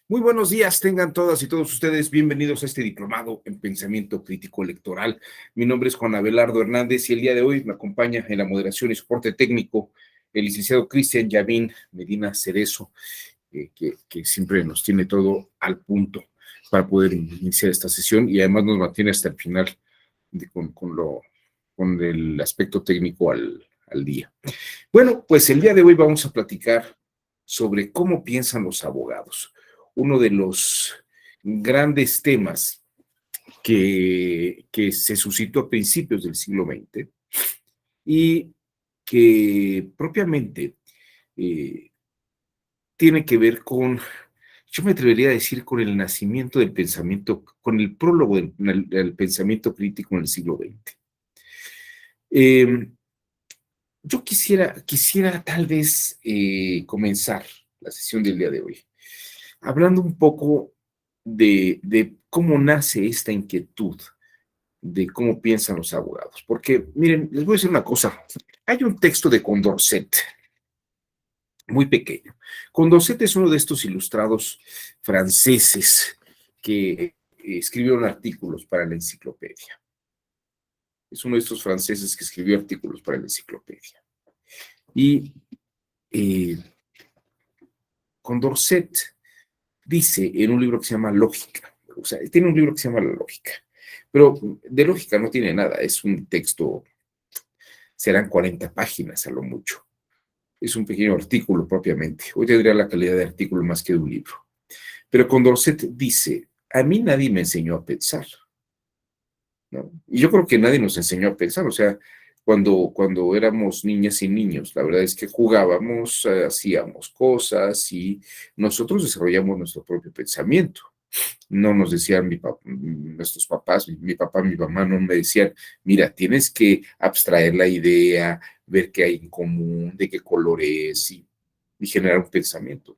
Muy buenos días, tengan todas y todos ustedes bienvenidos a este diplomado en pensamiento crítico electoral. Mi nombre es Juan Abelardo Hernández y el día de hoy me acompaña en la moderación y soporte técnico el licenciado Cristian Yavín Medina Cerezo, que siempre nos tiene todo al punto para poder iniciar esta sesión y además nos mantiene hasta el final con el aspecto técnico al día. Bueno, pues el día de hoy vamos a platicar sobre cómo piensan los abogados. Uno de los grandes temas que se suscitó a principios del siglo XX y que propiamente eh, tiene que ver con, yo me atrevería a decir, con el nacimiento del pensamiento, con el prólogo del pensamiento crítico en el siglo XX. Yo quisiera tal vez comenzar la sesión del día de hoy hablando un poco de cómo nace esta inquietud de cómo piensan los abogados. Porque, miren, les voy a decir una cosa. Hay un texto de Condorcet, muy pequeño. Condorcet es uno de estos ilustrados franceses que escribieron artículos para la enciclopedia. Es uno de estos franceses que escribió artículos para la enciclopedia. Y eh, Condorcet dice en un libro que se llama Lógica, o sea, tiene un libro que se llama La Lógica, pero de lógica no tiene nada, es un texto, serán 40 páginas a lo mucho, es un pequeño artículo propiamente, hoy tendría la calidad de artículo más que de un libro, pero Condorcet dice, a mí nadie me enseñó a pensar, ¿no? Y yo creo que nadie nos enseñó a pensar, o sea, cuando éramos niñas y niños, la verdad es que jugábamos, hacíamos cosas y nosotros desarrollamos nuestro propio pensamiento. No nos decían nuestros papás, mi papá, mi mamá no me decían, mira, tienes que abstraer la idea, ver qué hay en común, de qué color es y generar un pensamiento.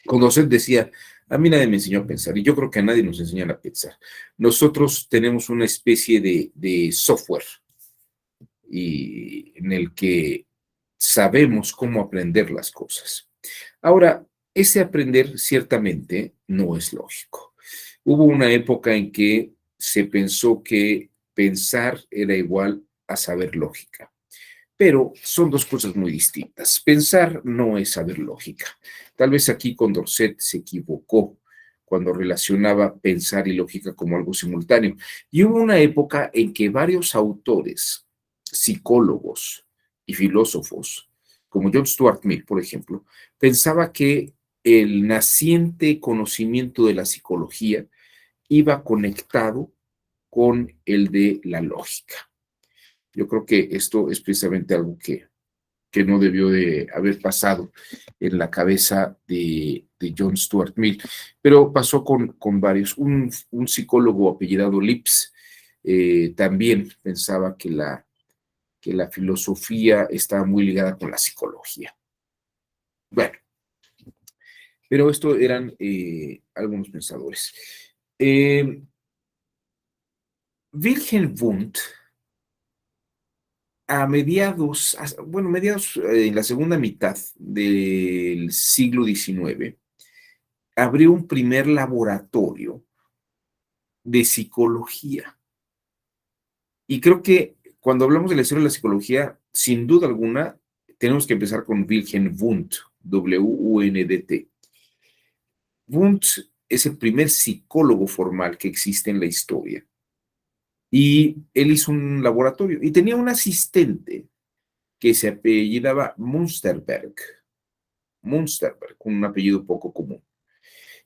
Condorcet decía, a mí nadie me enseñó a pensar y yo creo que a nadie nos enseñan a pensar. Nosotros tenemos una especie de software en el que sabemos cómo aprender las cosas. Ahora, ese aprender ciertamente no es lógico. Hubo una época en que se pensó que pensar era igual a saber lógica, pero son dos cosas muy distintas. Pensar no es saber lógica. Tal vez aquí Condorcet se equivocó cuando relacionaba pensar y lógica como algo simultáneo. Y hubo una época en que varios autores, psicólogos y filósofos, como John Stuart Mill, por ejemplo, pensaba que el naciente conocimiento de la psicología iba conectado con el de la lógica. Yo creo que esto es precisamente algo que no debió de haber pasado en la cabeza de John Stuart Mill, pero pasó con varios. Un psicólogo apellidado Lips también pensaba que la filosofía estaba muy ligada con la psicología. Bueno, pero esto eran algunos pensadores. Wilhelm Wundt, a mediados, bueno, mediados en la segunda mitad del siglo XIX, abrió un primer laboratorio de psicología. Y creo que cuando hablamos de la historia de la psicología, sin duda alguna, tenemos que empezar con Wilhelm Wundt, W-U-N-D-T. Wundt es el primer psicólogo formal que existe en la historia. Y él hizo un laboratorio y tenía un asistente que se apellidaba Münsterberg, con un apellido poco común.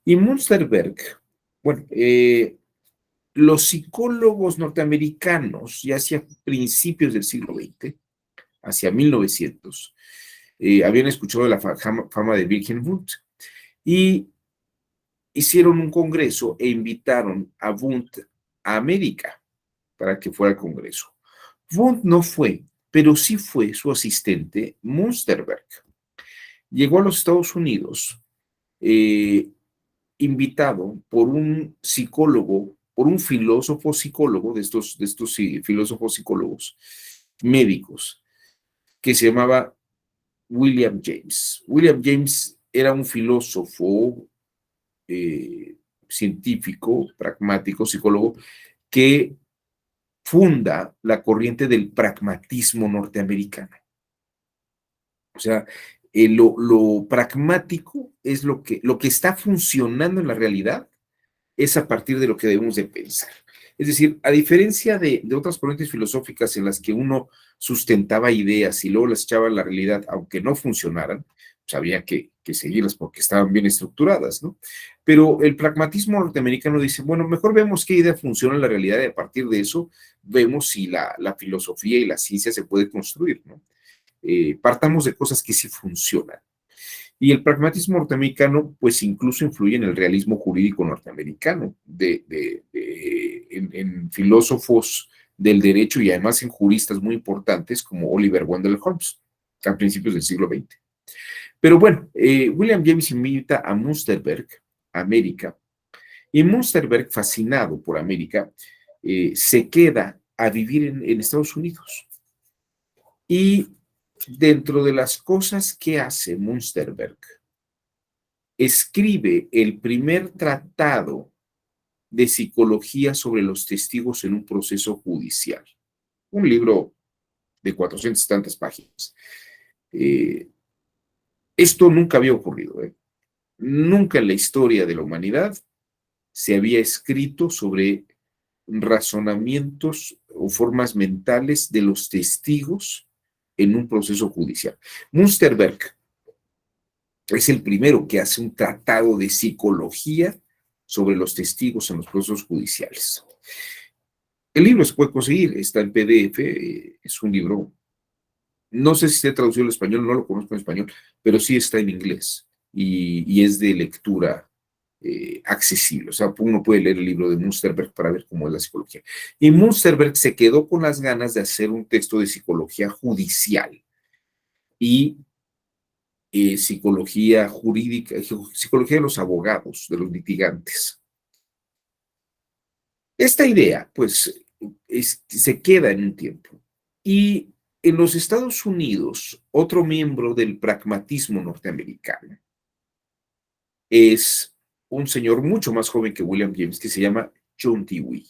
Y Münsterberg, bueno, los psicólogos norteamericanos, ya hacia principios del siglo XX, hacia 1900, habían escuchado de la fama de Wilhelm Wundt y hicieron un congreso e invitaron a Wundt a América para que fuera al congreso. Wundt no fue, pero sí fue su asistente Münsterberg. Llegó a los Estados Unidos eh, invitado por un psicólogo, por un filósofo psicólogo, de estos sí, filósofos psicólogos médicos, que se llamaba William James. William James era un filósofo científico, pragmático, psicólogo, que funda la corriente del pragmatismo norteamericano. O sea, lo pragmático es lo que está funcionando en la realidad, es a partir de lo que debemos de pensar. Es decir, a diferencia de otras corrientes filosóficas en las que uno sustentaba ideas y luego las echaba a la realidad, aunque no funcionaran, pues había que seguirlas porque estaban bien estructuradas, ¿no? Pero el pragmatismo norteamericano dice, bueno, mejor vemos qué idea funciona en la realidad y a partir de eso vemos si la filosofía y la ciencia se puede construir, ¿no? Partamos de cosas que sí funcionan. Y el pragmatismo norteamericano, pues incluso influye en el realismo jurídico norteamericano, en filósofos del derecho y además en juristas muy importantes como Oliver Wendell Holmes, a principios del siglo XX. Pero bueno, William James invita a Münsterberg, a América, y Münsterberg, fascinado por América, se queda a vivir en Estados Unidos. Y dentro de las cosas que hace Münsterberg, escribe el primer tratado de psicología sobre los testigos en un proceso judicial. Un libro de 400 y tantas páginas. Esto nunca había ocurrido. Nunca en la historia de la humanidad se había escrito sobre razonamientos o formas mentales de los testigos en un proceso judicial. Münsterberg es el primero que hace un tratado de psicología sobre los testigos en los procesos judiciales. El libro se puede conseguir, está en PDF, es un libro, no sé si está traducido al español, no lo conozco en español, pero sí está en inglés y es de lectura accesible. O sea, uno puede leer el libro de Münsterberg para ver cómo es la psicología. Y Münsterberg se quedó con las ganas de hacer un texto de psicología judicial y psicología jurídica, psicología de los abogados, de los litigantes. Esta idea, pues, se queda en un tiempo. Y en los Estados Unidos, otro miembro del pragmatismo norteamericano es un señor mucho más joven que William James, que se llama John Dewey.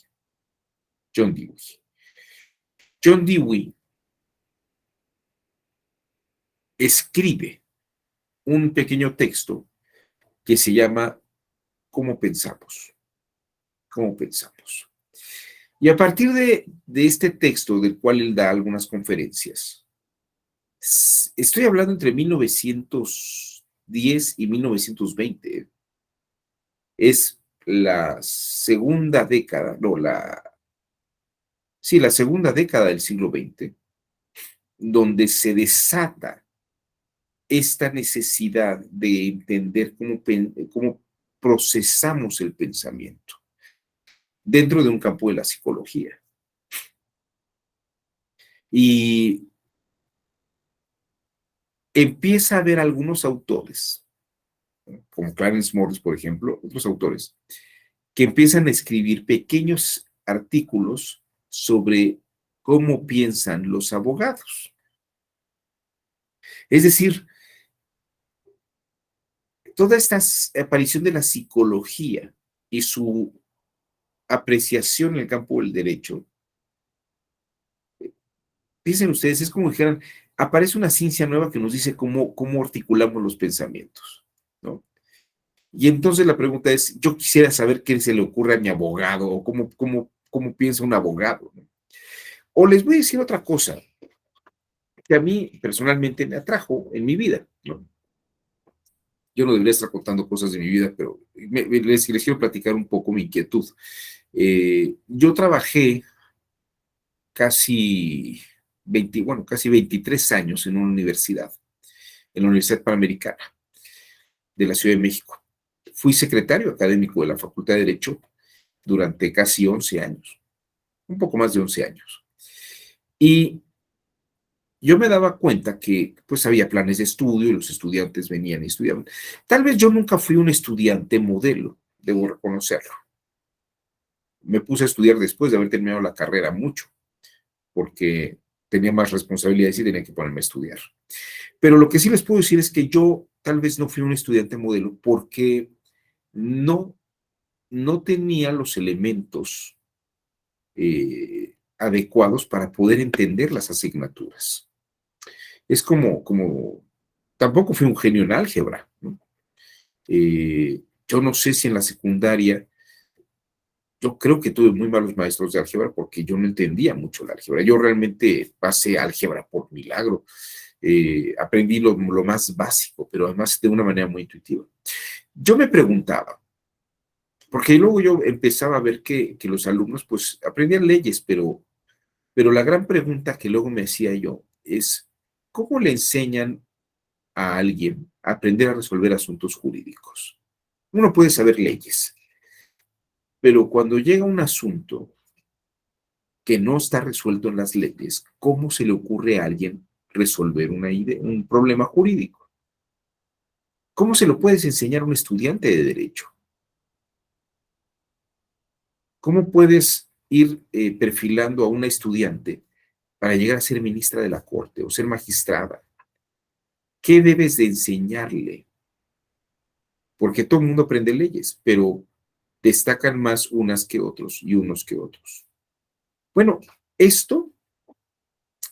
John Dewey. John Dewey escribe un pequeño texto que se llama ¿Cómo pensamos? ¿Cómo pensamos? Y a partir de este texto, del cual él da algunas conferencias, estoy hablando entre 1910 y 1920, es la segunda década, no, sí, la segunda década del siglo XX, donde se desata esta necesidad de entender cómo procesamos el pensamiento dentro de un campo de la psicología. Y empieza a haber algunos autores, como Clarence Morris, por ejemplo, otros autores, que empiezan a escribir pequeños artículos sobre cómo piensan los abogados. Es decir, toda esta aparición de la psicología y su apreciación en el campo del derecho, piensen ustedes, es como dijeran, aparece una ciencia nueva que nos dice cómo articulamos los pensamientos, ¿no? Y entonces la pregunta es, yo quisiera saber qué se le ocurre a mi abogado o cómo piensa un abogado, ¿no? O les voy a decir otra cosa que a mí personalmente me atrajo en mi vida, ¿no? Yo no debería estar contando cosas de mi vida, pero les quiero platicar un poco mi inquietud. Yo trabajé casi casi 23 años en una universidad, en la Universidad Panamericana de la Ciudad de México. Fui secretario académico de la Facultad de Derecho durante casi 11 años, un poco más de 11 años. Y yo me daba cuenta que pues había planes de estudio y los estudiantes venían y estudiaban. Tal vez yo nunca fui un estudiante modelo, debo reconocerlo. Me puse a estudiar después de haber terminado la carrera mucho, porque tenía más responsabilidades y tenía que ponerme a estudiar. Pero lo que sí les puedo decir es que yo tal vez no fui un estudiante modelo porque no tenía los elementos adecuados para poder entender las asignaturas. Es tampoco fui un genio en álgebra, ¿no? Yo no sé si en la secundaria, yo creo que tuve muy malos maestros de álgebra porque yo no entendía mucho la álgebra. Yo realmente pasé álgebra por milagro. Aprendí lo más básico, pero además de una manera muy intuitiva. Yo me preguntaba, porque luego yo empezaba a ver que los alumnos pues aprendían leyes, pero la gran pregunta que luego me hacía yo es, ¿cómo le enseñan a alguien a aprender a resolver asuntos jurídicos? Uno puede saber leyes, pero cuando llega un asunto que no está resuelto en las leyes, ¿cómo se le ocurre a alguien resolver un problema jurídico? ¿Cómo se lo puedes enseñar a un estudiante de derecho? ¿Cómo puedes ir perfilando a una estudiante para llegar a ser ministra de la Corte o ser magistrada? ¿Qué debes de enseñarle? Porque todo el mundo aprende leyes, pero destacan más unas que otros y unos que otros. Bueno, esto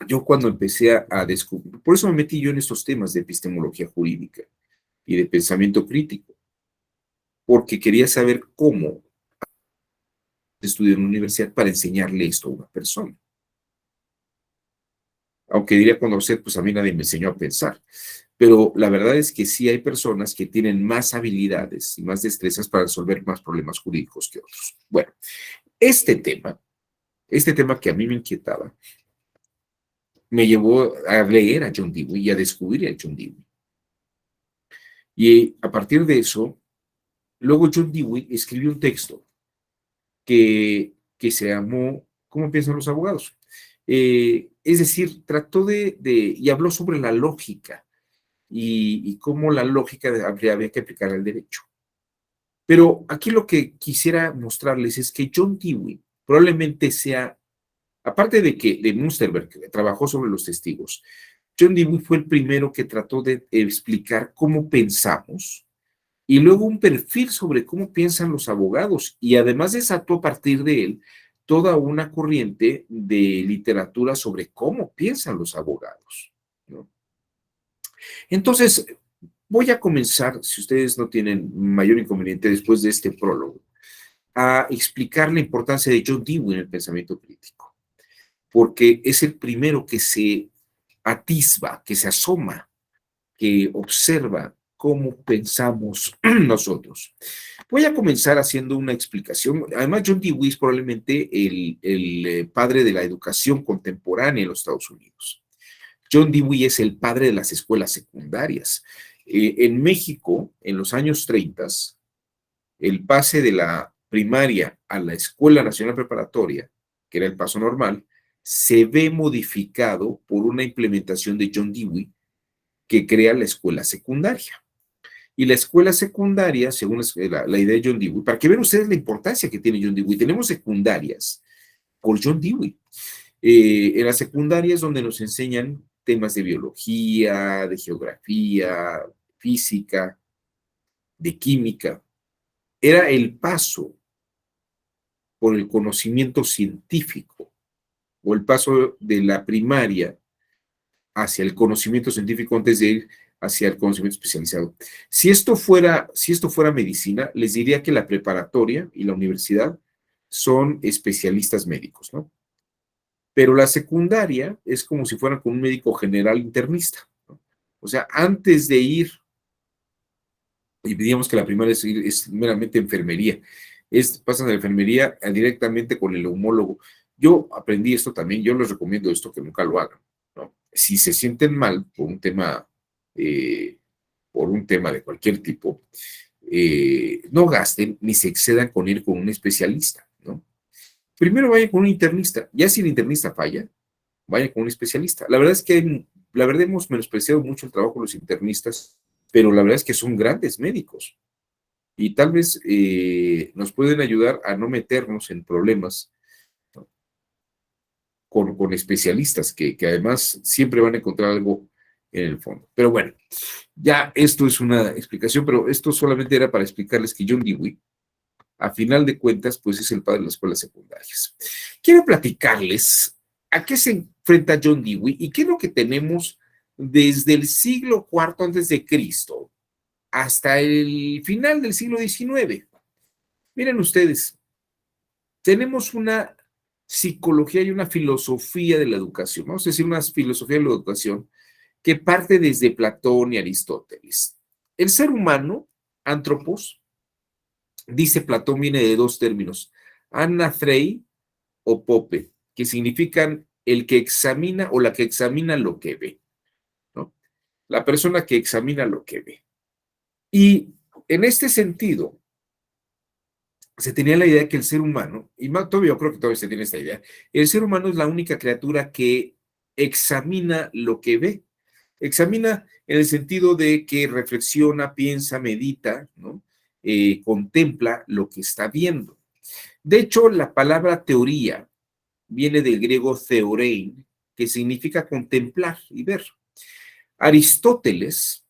yo cuando empecé a descubrir, por eso me metí yo en estos temas de epistemología jurídica y de pensamiento crítico, porque quería saber cómo estudiar en una universidad para enseñarle esto a una persona. Aunque diría conocer, pues a mí nadie me enseñó a pensar. Pero la verdad es que sí hay personas que tienen más habilidades y más destrezas para resolver más problemas jurídicos que otros. Bueno, este tema que a mí me inquietaba, me llevó a leer a John Dewey y a descubrir a John Dewey. Y a partir de eso, luego John Dewey escribió un texto que se llamó ¿Cómo piensan los abogados? Es decir, trató y habló sobre la lógica y cómo la lógica había que aplicar al derecho. Pero aquí lo que quisiera mostrarles es que John Dewey probablemente sea, aparte de Münsterberg, que trabajó sobre los testigos, John Dewey fue el primero que trató de explicar cómo pensamos y luego un perfil sobre cómo piensan los abogados y además desató a partir de él toda una corriente de literatura sobre cómo piensan los abogados, ¿no? Entonces, voy a comenzar, si ustedes no tienen mayor inconveniente después de este prólogo, a explicar la importancia de John Dewey en el pensamiento crítico, porque es el primero que se atisba, que se asoma, que observa cómo pensamos nosotros. Voy a comenzar haciendo una explicación. Además, John Dewey es probablemente el padre de la educación contemporánea en los Estados Unidos. John Dewey es el padre de las escuelas secundarias. En México, en los años 30, el pase de la primaria a la Escuela Nacional Preparatoria, que era el paso normal, se ve modificado por una implementación de John Dewey que crea la escuela secundaria. Y la escuela secundaria, según la idea de John Dewey, para que vean ustedes la importancia que tiene John Dewey, tenemos secundarias por John Dewey. En las secundarias donde nos enseñan temas de biología, de geografía, física, de química. Era el paso por el conocimiento científico o el paso de la primaria hacia el conocimiento científico antes de ir hacia el conocimiento especializado. Si esto fuera medicina, les diría que la preparatoria y la universidad son especialistas médicos, ¿no? Pero la secundaria es como si fueran con un médico general internista, ¿no? O sea, antes de ir, y digamos que la primaria es meramente enfermería, pasan de la enfermería directamente con el neumólogo. Yo aprendí esto también, yo les recomiendo esto, que nunca lo hagan, ¿no? Si se sienten mal eh, por un tema de cualquier tipo, no gasten ni se excedan con ir con un especialista, ¿no? Primero vayan con un internista, ya si el internista falla, vayan con un especialista. La verdad hemos menospreciado mucho el trabajo de los internistas, pero la verdad es que son grandes médicos y tal vez nos pueden ayudar a no meternos en problemas, ¿no? con especialistas que además siempre van a encontrar algo en el fondo. Pero bueno, ya esto es una explicación, pero esto solamente era para explicarles que John Dewey, a final de cuentas, pues es el padre de las escuelas secundarias. Quiero platicarles a qué se enfrenta John Dewey y qué es lo que tenemos desde el siglo IV antes de Cristo hasta el final del siglo XIX. Miren ustedes, tenemos una psicología y una filosofía de la educación, vamos a decir una filosofía de la educación que parte desde Platón y Aristóteles. El ser humano, antropos, dice Platón, viene de dos términos, anathrai o pope, que significan el que examina o la que examina lo que ve, ¿no? La persona que examina lo que ve. Y en este sentido, se tenía la idea de que el ser humano, y más, todavía yo creo que todavía se tiene esta idea, el ser humano es la única criatura que examina lo que ve. Examina en el sentido de que reflexiona, piensa, medita, ¿no? Contempla lo que está viendo. De hecho, la palabra teoría viene del griego theorein, que significa contemplar y ver. Aristóteles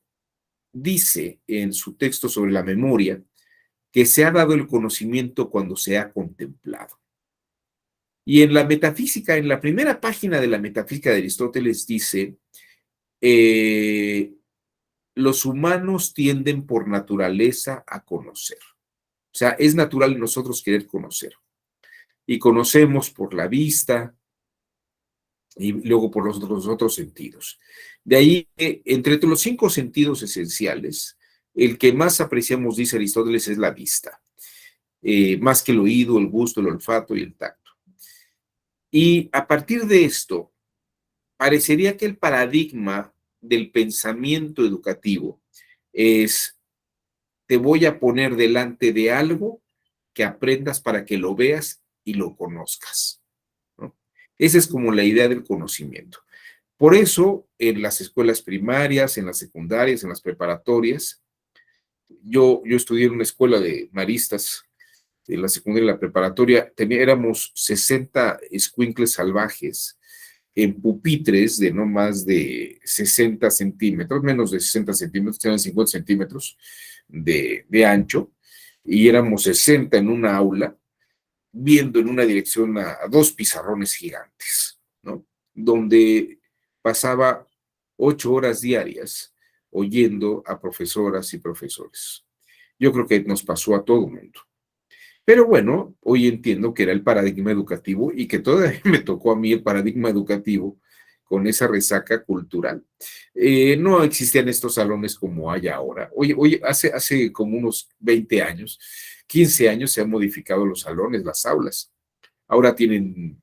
dice en su texto sobre la memoria que se ha dado el conocimiento cuando se ha contemplado. Y en la metafísica, en la primera página de la metafísica de Aristóteles dice, los humanos tienden por naturaleza a conocer. O sea, es natural en nosotros querer conocer. Y conocemos por la vista y luego por los otros sentidos. De ahí, entre los 5 sentidos esenciales, el que más apreciamos, dice Aristóteles, es la vista. Más que el oído, el gusto, el olfato y el tacto. Y a partir de esto, parecería que el paradigma del pensamiento educativo es, te voy a poner delante de algo que aprendas para que lo veas y lo conozcas, ¿no? Esa es como la idea del conocimiento. Por eso, en las escuelas primarias, en las secundarias, en las preparatorias, yo estudié en una escuela de maristas, en la secundaria y la preparatoria, éramos 60 escuincles salvajes en pupitres de no más de 60 centímetros, menos de 60 centímetros, eran 50 centímetros de ancho, y éramos 60 en una aula, viendo en una dirección a 2 pizarrones gigantes, ¿no? Donde pasaba 8 horas diarias oyendo a profesoras y profesores. Yo creo que nos pasó a todo mundo. Pero bueno, hoy entiendo que era el paradigma educativo y que todavía me tocó a mí el paradigma educativo con esa resaca cultural. No existían estos salones como hay ahora. Hoy hace como unos 20 años, 15 años se han modificado los salones, las aulas. Ahora tienen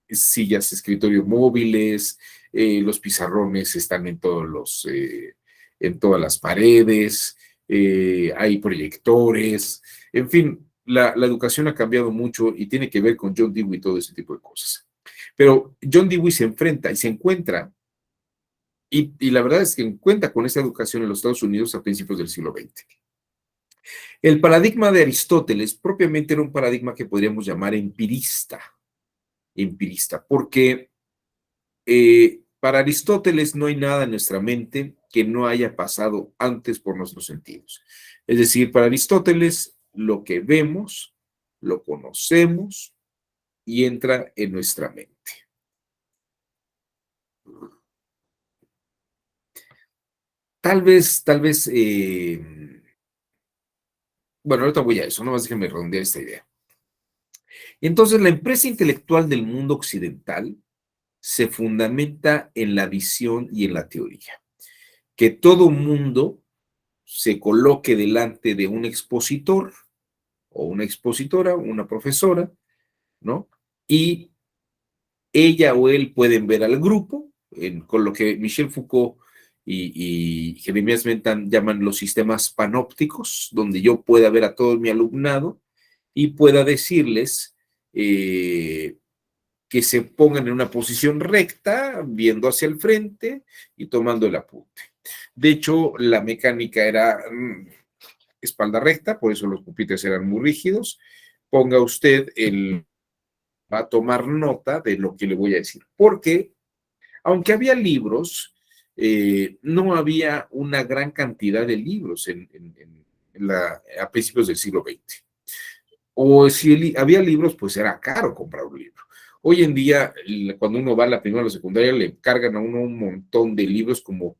sillas, escritorios móviles, los pizarrones están en todas las paredes, hay proyectores, en fin, la educación ha cambiado mucho y tiene que ver con John Dewey y todo ese tipo de cosas. Pero John Dewey se enfrenta y se encuentra, y la verdad es que cuenta con esta educación en los Estados Unidos a principios del siglo XX. El paradigma de Aristóteles propiamente era un paradigma que podríamos llamar empirista, porque para Aristóteles no hay nada en nuestra mente que no haya pasado antes por nuestros sentidos. Es decir, para Aristóteles lo que vemos, lo conocemos y entra en nuestra mente. Tal vez, bueno, ahorita voy a eso, nomás déjenme redondear esta idea. Entonces, la empresa intelectual del mundo occidental se fundamenta en la visión y en la teoría. Que todo mundo se coloque delante de un expositor o una expositora, una profesora, ¿no? Y ella o él pueden ver al grupo, con lo que Michel Foucault y Jeremías Bentham llaman los sistemas panópticos, donde yo pueda ver a todo mi alumnado y pueda decirles que se pongan en una posición recta, viendo hacia el frente y tomando el apunte. De hecho, la mecánica era espalda recta, por eso los pupitres eran muy rígidos. Ponga usted va a tomar nota de lo que le voy a decir. Porque, aunque había libros, no había una gran cantidad de libros a principios del siglo XX. O si había libros, pues era caro comprar un libro. Hoy en día, cuando uno va a la primaria o la secundaria, le cargan a uno un montón de libros, como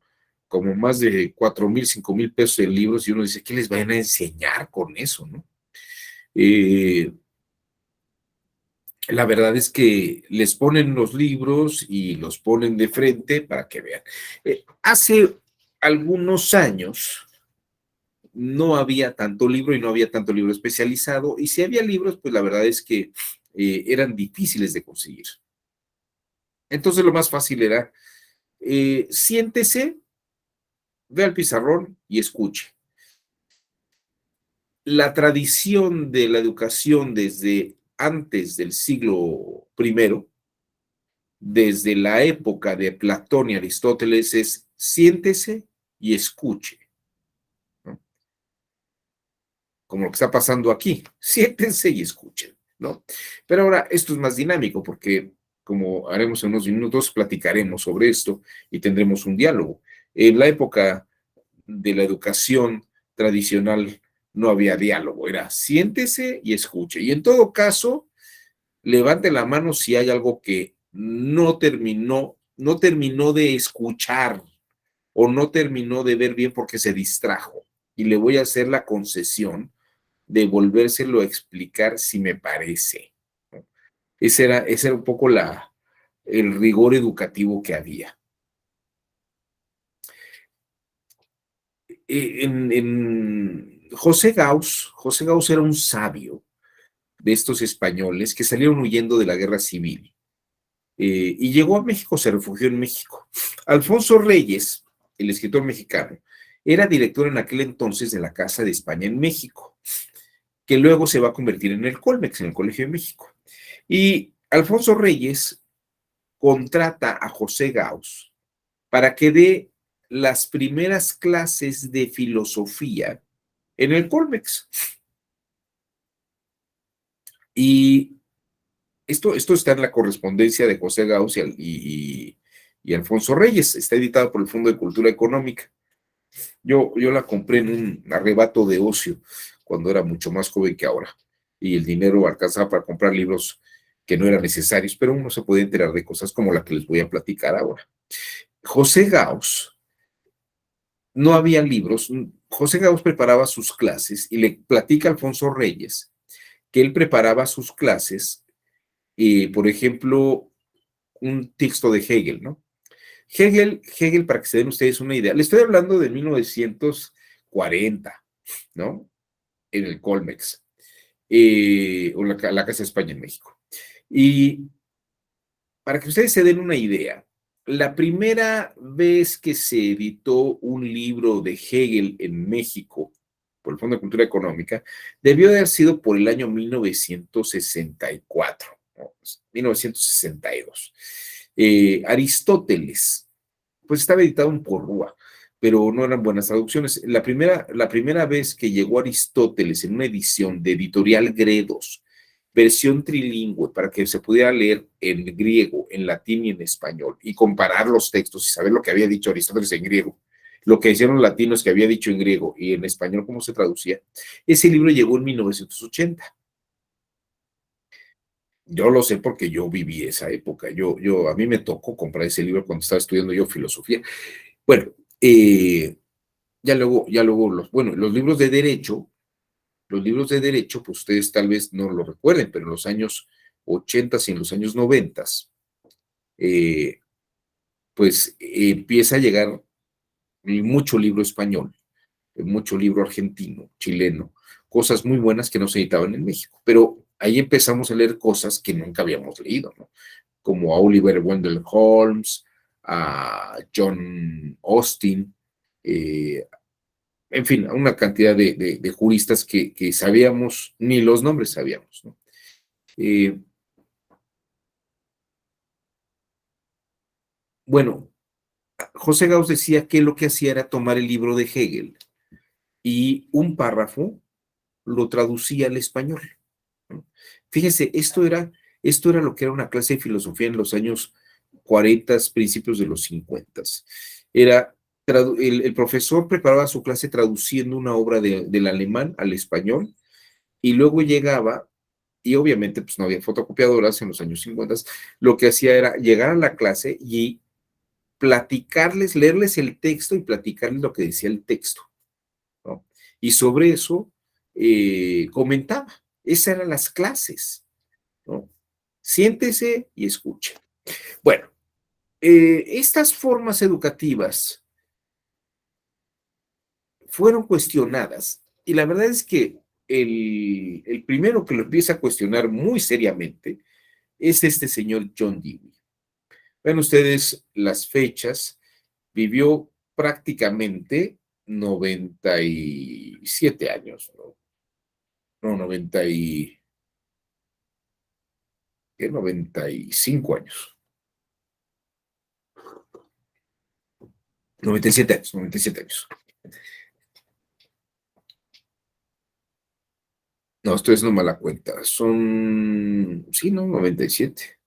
más de 4,000, 5,000 pesos de libros, y uno dice, ¿qué les van a enseñar con eso, no? Eh, la verdad es que les ponen los libros y los ponen de frente para que vean. Hace algunos años no había tanto libro y no había tanto libro especializado, y si había libros, pues la verdad es que eran difíciles de conseguir. Entonces lo más fácil era, siéntese, ve al pizarrón y escuche. La tradición de la educación desde antes del siglo primero, desde la época de Platón y Aristóteles, es siéntese y escuche, ¿no? Como lo que está pasando aquí, siéntense y escuchen, ¿no? Pero ahora esto es más dinámico porque, como haremos en unos minutos, platicaremos sobre esto y tendremos un diálogo. En la época de la educación tradicional no había diálogo, era siéntese y escuche. Y en todo caso, levante la mano si hay algo que no terminó de escuchar o no terminó de ver bien porque se distrajo. Y le voy a hacer la concesión de volvérselo a explicar si me parece, ¿no? Ese era un poco el rigor educativo que había. José Gauss era un sabio de estos españoles que salieron huyendo de la guerra civil, y llegó a México, se refugió en México. Alfonso Reyes, el escritor mexicano, era director en aquel entonces de la Casa de España en México, que luego se va a convertir en el Colmex, en el Colegio de México. Y Alfonso Reyes contrata a José Gauss para que dé las primeras clases de filosofía en el Colmex. Y esto está en la correspondencia de José Gauss y Alfonso Reyes. Está editado por el Fondo de Cultura Económica. Yo la compré en un arrebato de ocio cuando era mucho más joven que ahora. Y el dinero alcanzaba para comprar libros que no eran necesarios, pero uno se puede enterar de cosas como la que les voy a platicar ahora. José Gauss, no había libros. José Gauss preparaba sus clases y le platica a Alfonso Reyes que él preparaba sus clases, por ejemplo, un texto de Hegel, ¿no? Hegel, para que se den ustedes una idea, le estoy hablando de 1940, ¿no? En el Colmex, o la Casa de España en México. Y para que ustedes se den una idea, la primera vez que se editó un libro de Hegel en México por el Fondo de Cultura Económica debió de haber sido por el año 1964, ¿no? 1962. Aristóteles, pues estaba editado en Porrúa, pero no eran buenas traducciones. La primera vez que llegó Aristóteles en una edición de Editorial Gredos, versión trilingüe, para que se pudiera leer en griego, en latín y en español, y comparar los textos y saber lo que había dicho Aristóteles en griego, lo que decían los latinos que había dicho en griego y en español cómo se traducía. Ese libro llegó en 1980. Yo lo sé porque yo viví esa época. A mí me tocó comprar ese libro cuando estaba estudiando yo filosofía. Bueno, ya luego los libros de derecho, pues ustedes tal vez no lo recuerden, pero en los años 80 y en los años 90, eh, pues empieza a llegar mucho libro español, mucho libro argentino, chileno, cosas muy buenas que no se editaban en México, pero ahí empezamos a leer cosas que nunca habíamos leído, ¿no? Como a Oliver Wendell Holmes, a John Austin, eh, en fin, a una cantidad de juristas que sabíamos, ni los nombres sabíamos, ¿no? Eh, bueno, José Gauss decía que lo que hacía era tomar el libro de Hegel y un párrafo lo traducía al español, ¿no? Fíjense, esto era lo que era una clase de filosofía en los años 40, principios de los 50. Era, el profesor preparaba su clase traduciendo una obra del alemán al español y luego llegaba, y obviamente pues no había fotocopiadoras en los años 50, lo que hacía era llegar a la clase y platicarles, leerles el texto y platicarles lo que decía el texto, ¿no? Y sobre eso comentaba. Esas eran las clases, ¿no? Siéntese y escuche. Bueno, estas formas educativas fueron cuestionadas y la verdad es que el primero que lo empieza a cuestionar muy seriamente es este señor John Dewey. Ven ustedes las fechas, vivió prácticamente 97 años, ¿no? No, 95 años. 97 años, 97 años. No, esto es no mala cuenta. Son, sí, no, 97.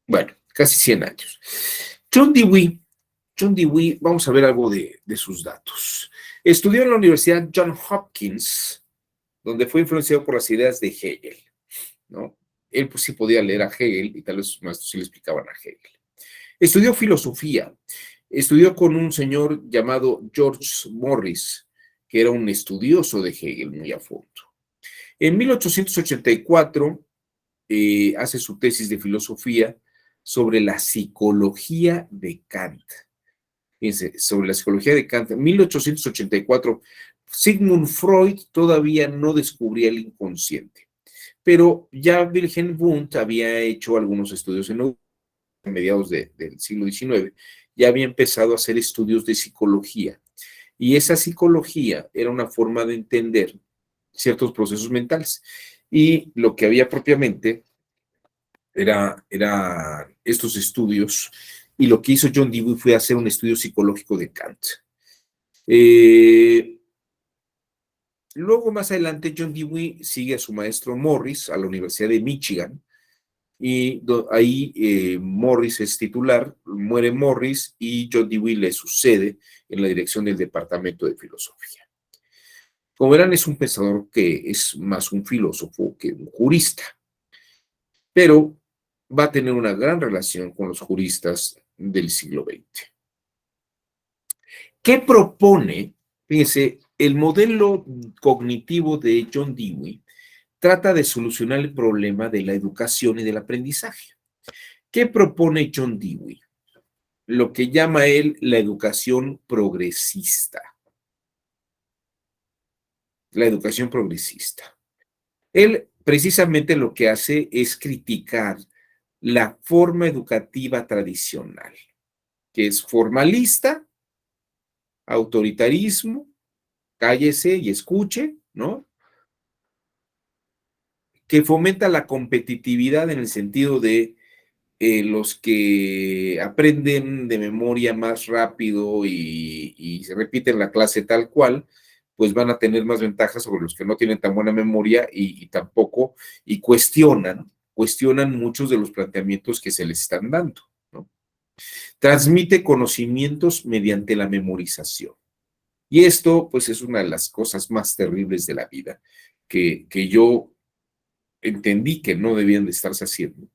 Bueno, casi 100 años. John Dewey, John Dewey, vamos a ver algo de sus datos. Estudió en la Universidad Johns Hopkins, donde fue influenciado por las ideas de Hegel, ¿no? Él pues sí podía leer a Hegel y tal vez sus maestros sí le explicaban a Hegel. Estudió filosofía, estudió con un señor llamado George Morris, que era un estudioso de Hegel muy a fondo. En 1884 hace su tesis de filosofía sobre la psicología de Kant. Fíjense, sobre la psicología de Kant. En 1884, Sigmund Freud todavía no descubría el inconsciente, pero ya Wilhelm Wundt había hecho algunos estudios en mediados del siglo XIX, ya había empezado a hacer estudios de psicología. Y esa psicología era una forma de entender ciertos procesos mentales. Y lo que había propiamente era estos estudios. Y lo que hizo John Dewey fue hacer un estudio psicológico de Kant. Luego, más adelante, John Dewey sigue a su maestro Morris a la Universidad de Michigan, y ahí Morris es titular, muere Morris y John Dewey le sucede en la dirección del Departamento de Filosofía. Como verán, es un pensador que es más un filósofo que un jurista, pero va a tener una gran relación con los juristas del siglo XX. ¿Qué propone? Fíjense, el modelo cognitivo de John Dewey trata de solucionar el problema de la educación y del aprendizaje. ¿Qué propone John Dewey? Lo que llama él la educación progresista. La educación progresista. Él precisamente lo que hace es criticar la forma educativa tradicional, que es formalista, autoritarismo, cállese y escuche, ¿no? Que fomenta la competitividad en el sentido de los que aprenden de memoria más rápido y se repiten la clase tal cual, pues van a tener más ventajas sobre los que no tienen tan buena memoria y tampoco, y cuestionan muchos de los planteamientos que se les están dando, ¿no? Transmite conocimientos mediante la memorización. Y esto, pues, es una de las cosas más terribles de la vida, que yo entendí que no debían de estarse haciendo.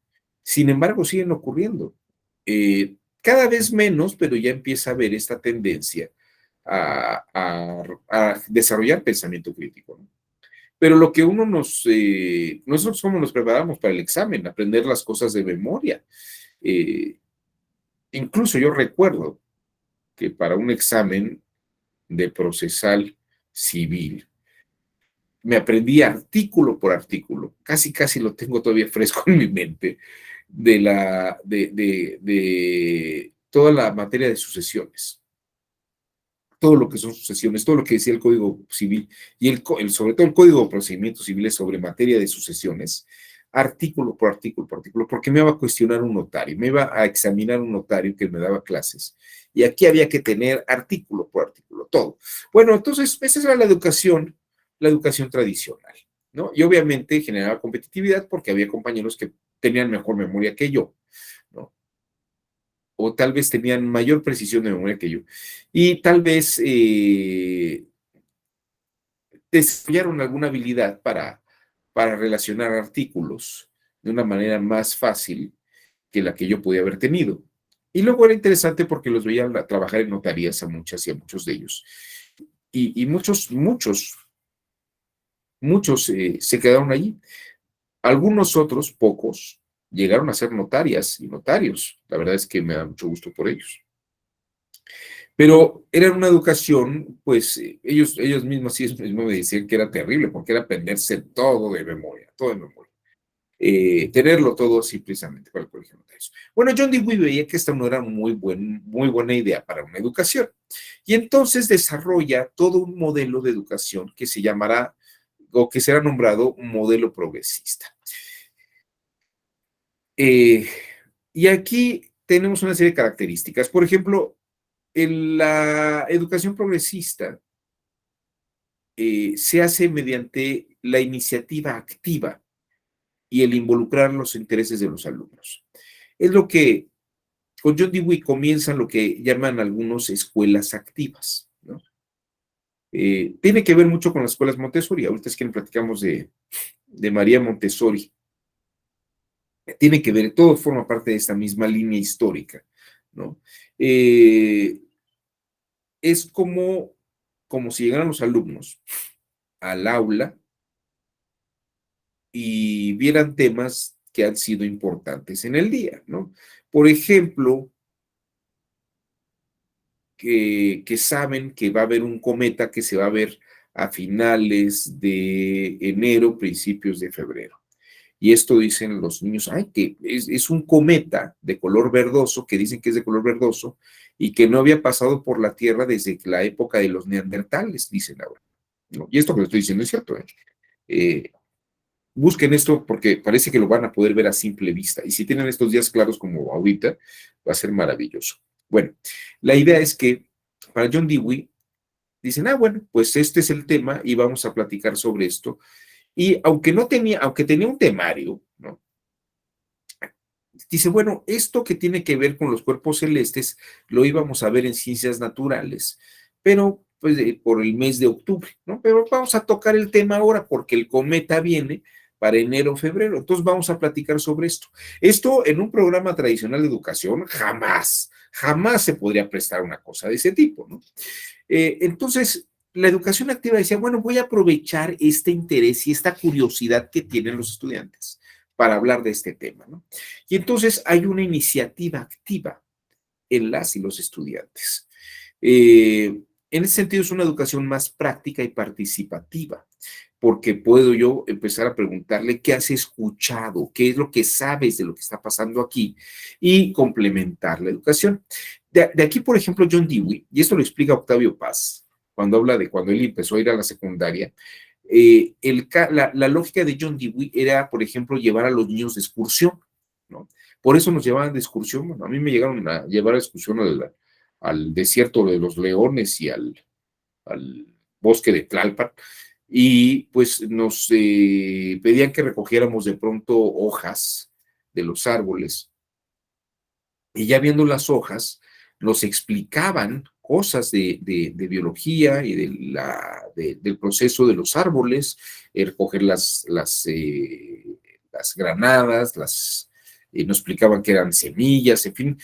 Sin embargo, siguen ocurriendo. Cada vez menos, pero ya empieza a haber esta tendencia a desarrollar pensamiento crítico, ¿no? Pero lo que nosotros cómo nos preparamos para el examen, aprender las cosas de memoria. Eh, Incluso yo recuerdo que para un examen de procesal civil, me aprendí artículo por artículo, casi lo tengo todavía fresco en mi mente, de toda la materia de sucesiones, todo lo que son sucesiones, todo lo que decía el Código Civil y sobre todo el Código de Procedimientos Civiles sobre materia de sucesiones, artículo por artículo por artículo, porque me iba a cuestionar un notario, me iba a examinar un notario que me daba clases, y aquí había que tener artículo por artículo, todo. Bueno, entonces, esa era la educación tradicional, ¿no? Y obviamente generaba competitividad porque había compañeros que tenían mejor memoria que yo, o tal vez tenían mayor precisión de memoria que yo, y tal vez desarrollaron alguna habilidad para relacionar artículos de una manera más fácil que la que yo podía haber tenido. Y luego era interesante porque los veía trabajar en notarías a muchas y a muchos de ellos. Y muchos se quedaron allí. Algunos otros, pocos, llegaron a ser notarias y notarios. La verdad es que me da mucho gusto por ellos. Pero era una educación, pues ellos mismos sí mismos me decían que era terrible, porque era aprenderse todo de memoria, todo de memoria. Tenerlo todo así precisamente para el colegio de notarios. Bueno, John Dewey veía que esta no era muy buena idea para una educación. Y entonces desarrolla todo un modelo de educación que se llamará, o que será nombrado modelo progresista. Eh, y aquí tenemos una serie de características. Por ejemplo, en la educación progresista se hace mediante la iniciativa activa y el involucrar los intereses de los alumnos. Es lo que con John Dewey comienzan lo que llaman algunos escuelas activas, ¿no? Tiene que ver mucho con las escuelas Montessori. Ahorita es que platicamos de María Montessori. Tiene que ver, todo forma parte de esta misma línea histórica, ¿no? Es como si llegaran los alumnos al aula y vieran temas que han sido importantes en el día, ¿no? Por ejemplo, que saben que va a haber un cometa que se va a ver a finales de enero, principios de febrero. Y esto dicen los niños, ay, que es un cometa de color verdoso, que dicen que es de color verdoso, y que no había pasado por la Tierra desde la época de los neandertales, dicen ahora, ¿no? Y esto que lo estoy diciendo es cierto, ¿eh? Busquen esto porque parece que lo van a poder ver a simple vista. Y si tienen estos días claros como ahorita, va a ser maravilloso. Bueno, la idea es que para John Dewey dicen, bueno, pues este es el tema y vamos a platicar sobre esto. Y aunque tenía un temario, ¿no? Dice, bueno, esto que tiene que ver con los cuerpos celestes lo íbamos a ver en ciencias naturales, pero pues por el mes de octubre, ¿no? Pero vamos a tocar el tema ahora porque el cometa viene para enero o febrero, entonces vamos a platicar sobre esto. Esto en un programa tradicional de educación jamás se podría prestar una cosa de ese tipo, ¿no? Entonces, la educación activa decía, bueno, voy a aprovechar este interés y esta curiosidad que tienen los estudiantes para hablar de este tema, ¿no? Y entonces hay una iniciativa activa en las y los estudiantes. En ese sentido es una educación más práctica y participativa, porque puedo yo empezar a preguntarle qué has escuchado, qué es lo que sabes de lo que está pasando aquí y complementar la educación. De aquí, por ejemplo, John Dewey, y esto lo explica Octavio Paz, cuando habla de cuando él empezó a ir a la secundaria, la lógica de John Dewey era, por ejemplo, llevar a los niños de excursión, ¿no? Por eso nos llevaban de excursión. Bueno, a mí me llegaron a llevar a excursión al desierto de los leones y al bosque de Tlalpan, y pues nos pedían que recogiéramos de pronto hojas de los árboles, y ya viendo las hojas, nos explicaban cosas de biología y del proceso de los árboles, recoger las granadas, nos explicaban que eran semillas, en fin,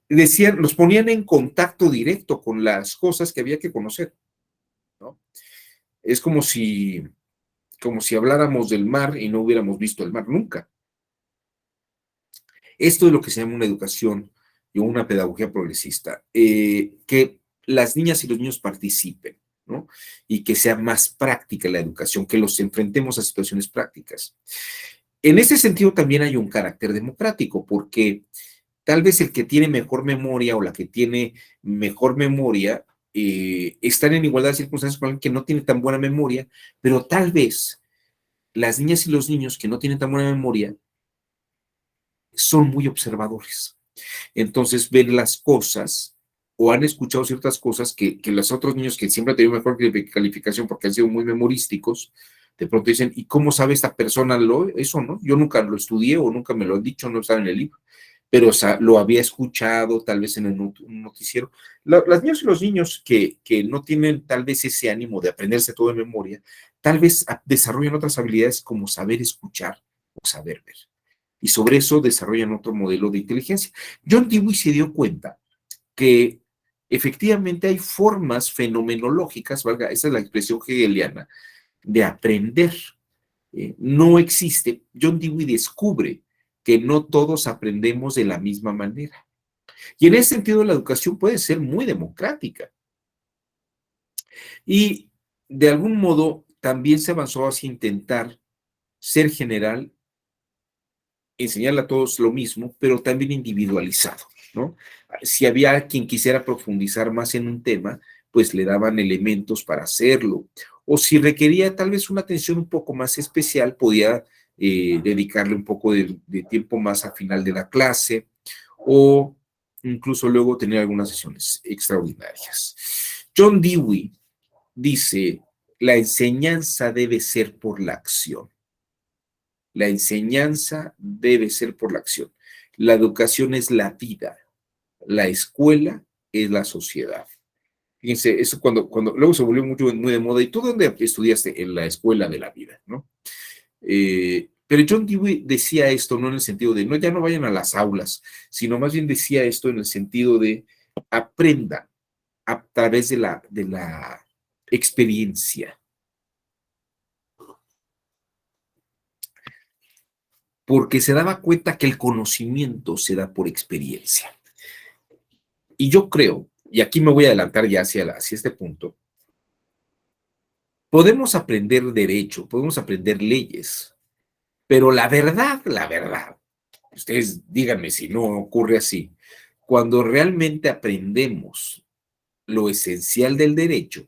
decían, nos ponían en contacto directo con las cosas que había que conocer, ¿no? Es como si habláramos del mar y no hubiéramos visto el mar nunca. Esto es lo que se llama una educación y una pedagogía progresista, que las niñas y los niños participen, ¿no? Y que sea más práctica la educación, que los enfrentemos a situaciones prácticas. En ese sentido también hay un carácter democrático, porque tal vez el que tiene mejor memoria o la que tiene mejor memoria están en igualdad de circunstancias con el que no tiene tan buena memoria, pero tal vez las niñas y los niños que no tienen tan buena memoria son muy observadores. Entonces ven las cosas o han escuchado ciertas cosas que los otros niños que siempre han tenido mejor calificación porque han sido muy memorísticos, de pronto dicen, ¿y cómo sabe esta persona eso, no? Yo nunca lo estudié o nunca me lo han dicho, no está en el libro. pero o sea, lo había escuchado tal vez en un noticiero. Las niños y los niños que no tienen tal vez ese ánimo de aprenderse todo de memoria, tal vez desarrollan otras habilidades como saber escuchar o saber ver. Y sobre eso desarrollan otro modelo de inteligencia. John Dewey se dio cuenta que efectivamente hay formas fenomenológicas, valga, esa es la expresión hegeliana, de aprender. No existe. John Dewey descubre que no todos aprendemos de la misma manera. Y en ese sentido, la educación puede ser muy democrática. Y de algún modo también se avanzó hacia intentar ser general, enseñarle a todos lo mismo, pero también individualizado, ¿no? Si había quien quisiera profundizar más en un tema, pues le daban elementos para hacerlo. O si requería tal vez una atención un poco más especial, podía dedicarle un poco de tiempo más al final de la clase o incluso luego tener algunas sesiones extraordinarias. John Dewey dice, la enseñanza debe ser por la acción. La enseñanza debe ser por la acción. La educación es la vida. La escuela es la sociedad. Fíjense, eso cuando luego se volvió muy de moda. ¿Y tú dónde estudiaste? En la escuela de la vida, ¿no? Pero John Dewey decía esto no en el sentido de, no, ya no vayan a las aulas, sino más bien decía esto en el sentido de, aprenda a través de la experiencia, porque se daba cuenta que el conocimiento se da por experiencia. Y yo creo, y aquí me voy a adelantar ya hacia este punto, podemos aprender derecho, podemos aprender leyes, pero la verdad, ustedes díganme si no ocurre así, cuando realmente aprendemos lo esencial del derecho,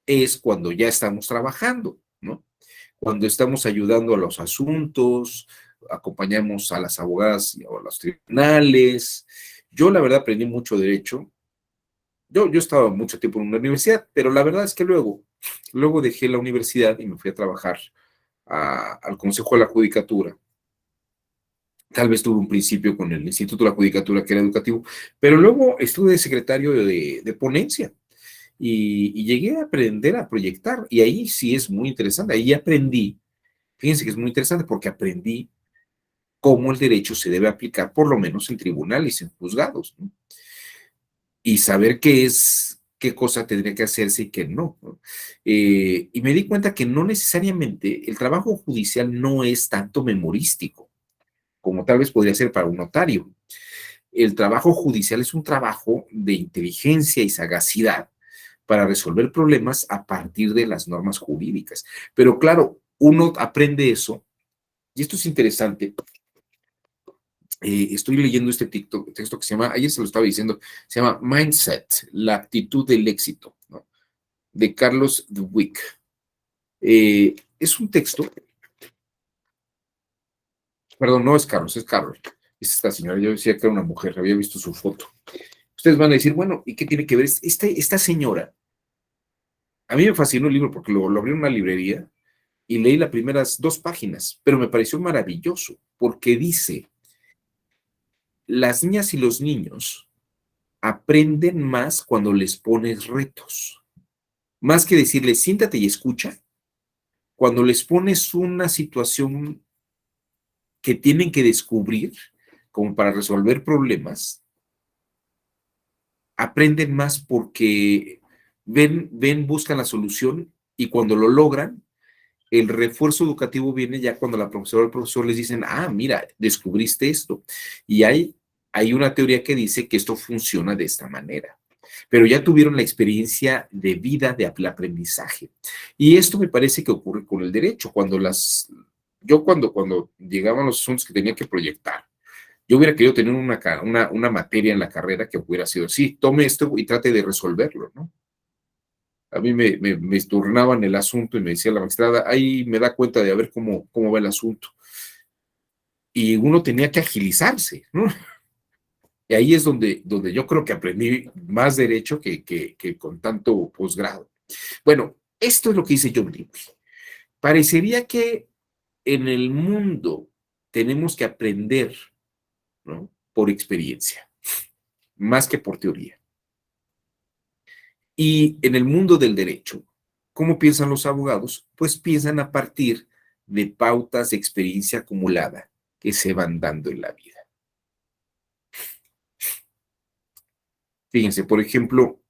es cuando ya estamos trabajando, ¿no? Cuando estamos ayudando a los asuntos, acompañamos a las abogadas o a los tribunales. Yo, la verdad, aprendí mucho derecho. Yo estaba mucho tiempo en una universidad, pero la verdad es que luego dejé la universidad y me fui a trabajar al Consejo de la Judicatura. Tal vez tuve un principio con el Instituto de la Judicatura, que era educativo, pero luego estuve de secretario de ponencia y llegué a aprender a proyectar. Y ahí sí es muy interesante. Ahí aprendí, fíjense que es muy interesante porque aprendí cómo el derecho se debe aplicar, por lo menos en tribunales, en juzgados, ¿no? Y saber qué cosa tendría que hacerse y qué no, ¿no? Y me di cuenta que no necesariamente el trabajo judicial no es tanto memorístico como tal vez podría ser para un notario. El trabajo judicial es un trabajo de inteligencia y sagacidad para resolver problemas a partir de las normas jurídicas. Pero claro, uno aprende eso, y esto es interesante. Estoy leyendo este texto que se llama, ayer se lo estaba diciendo, se llama Mindset, la actitud del éxito, ¿no? De Carlos Dweck. Es un texto, perdón, no es Carlos, es Carol. Es esta señora, yo decía que era una mujer, había visto su foto. Ustedes van a decir, bueno, ¿y qué tiene que ver esta señora? A mí me fascinó el libro porque lo abrí en una librería y leí las primeras 2 páginas, pero me pareció maravilloso porque dice, las niñas y los niños aprenden más cuando les pones retos. Más que decirles, siéntate y escucha, cuando les pones una situación que tienen que descubrir como para resolver problemas, aprenden más porque buscan la solución y cuando lo logran, el refuerzo educativo viene ya cuando la profesora o el profesor les dicen, mira, descubriste esto. Y hay una teoría que dice que esto funciona de esta manera. Pero ya tuvieron la experiencia de vida del aprendizaje. Y esto me parece que ocurre con el derecho. Cuando llegaban los asuntos que tenía que proyectar, yo hubiera querido tener una materia en la carrera que hubiera sido así, tome esto y trate de resolverlo, ¿no? A mí me turnaban el asunto y me decía la magistrada, ahí me da cuenta de a ver cómo va el asunto. Y uno tenía que agilizarse, ¿no? Y ahí es donde yo creo que aprendí más derecho que con tanto posgrado. Bueno, esto es lo que dice John Dewey. Parecería que en el mundo tenemos que aprender, ¿no? por experiencia, más que por teoría. Y en el mundo del derecho, ¿cómo piensan los abogados? Pues piensan a partir de pautas de experiencia acumulada que se van dando en la vida. Fíjense, por ejemplo,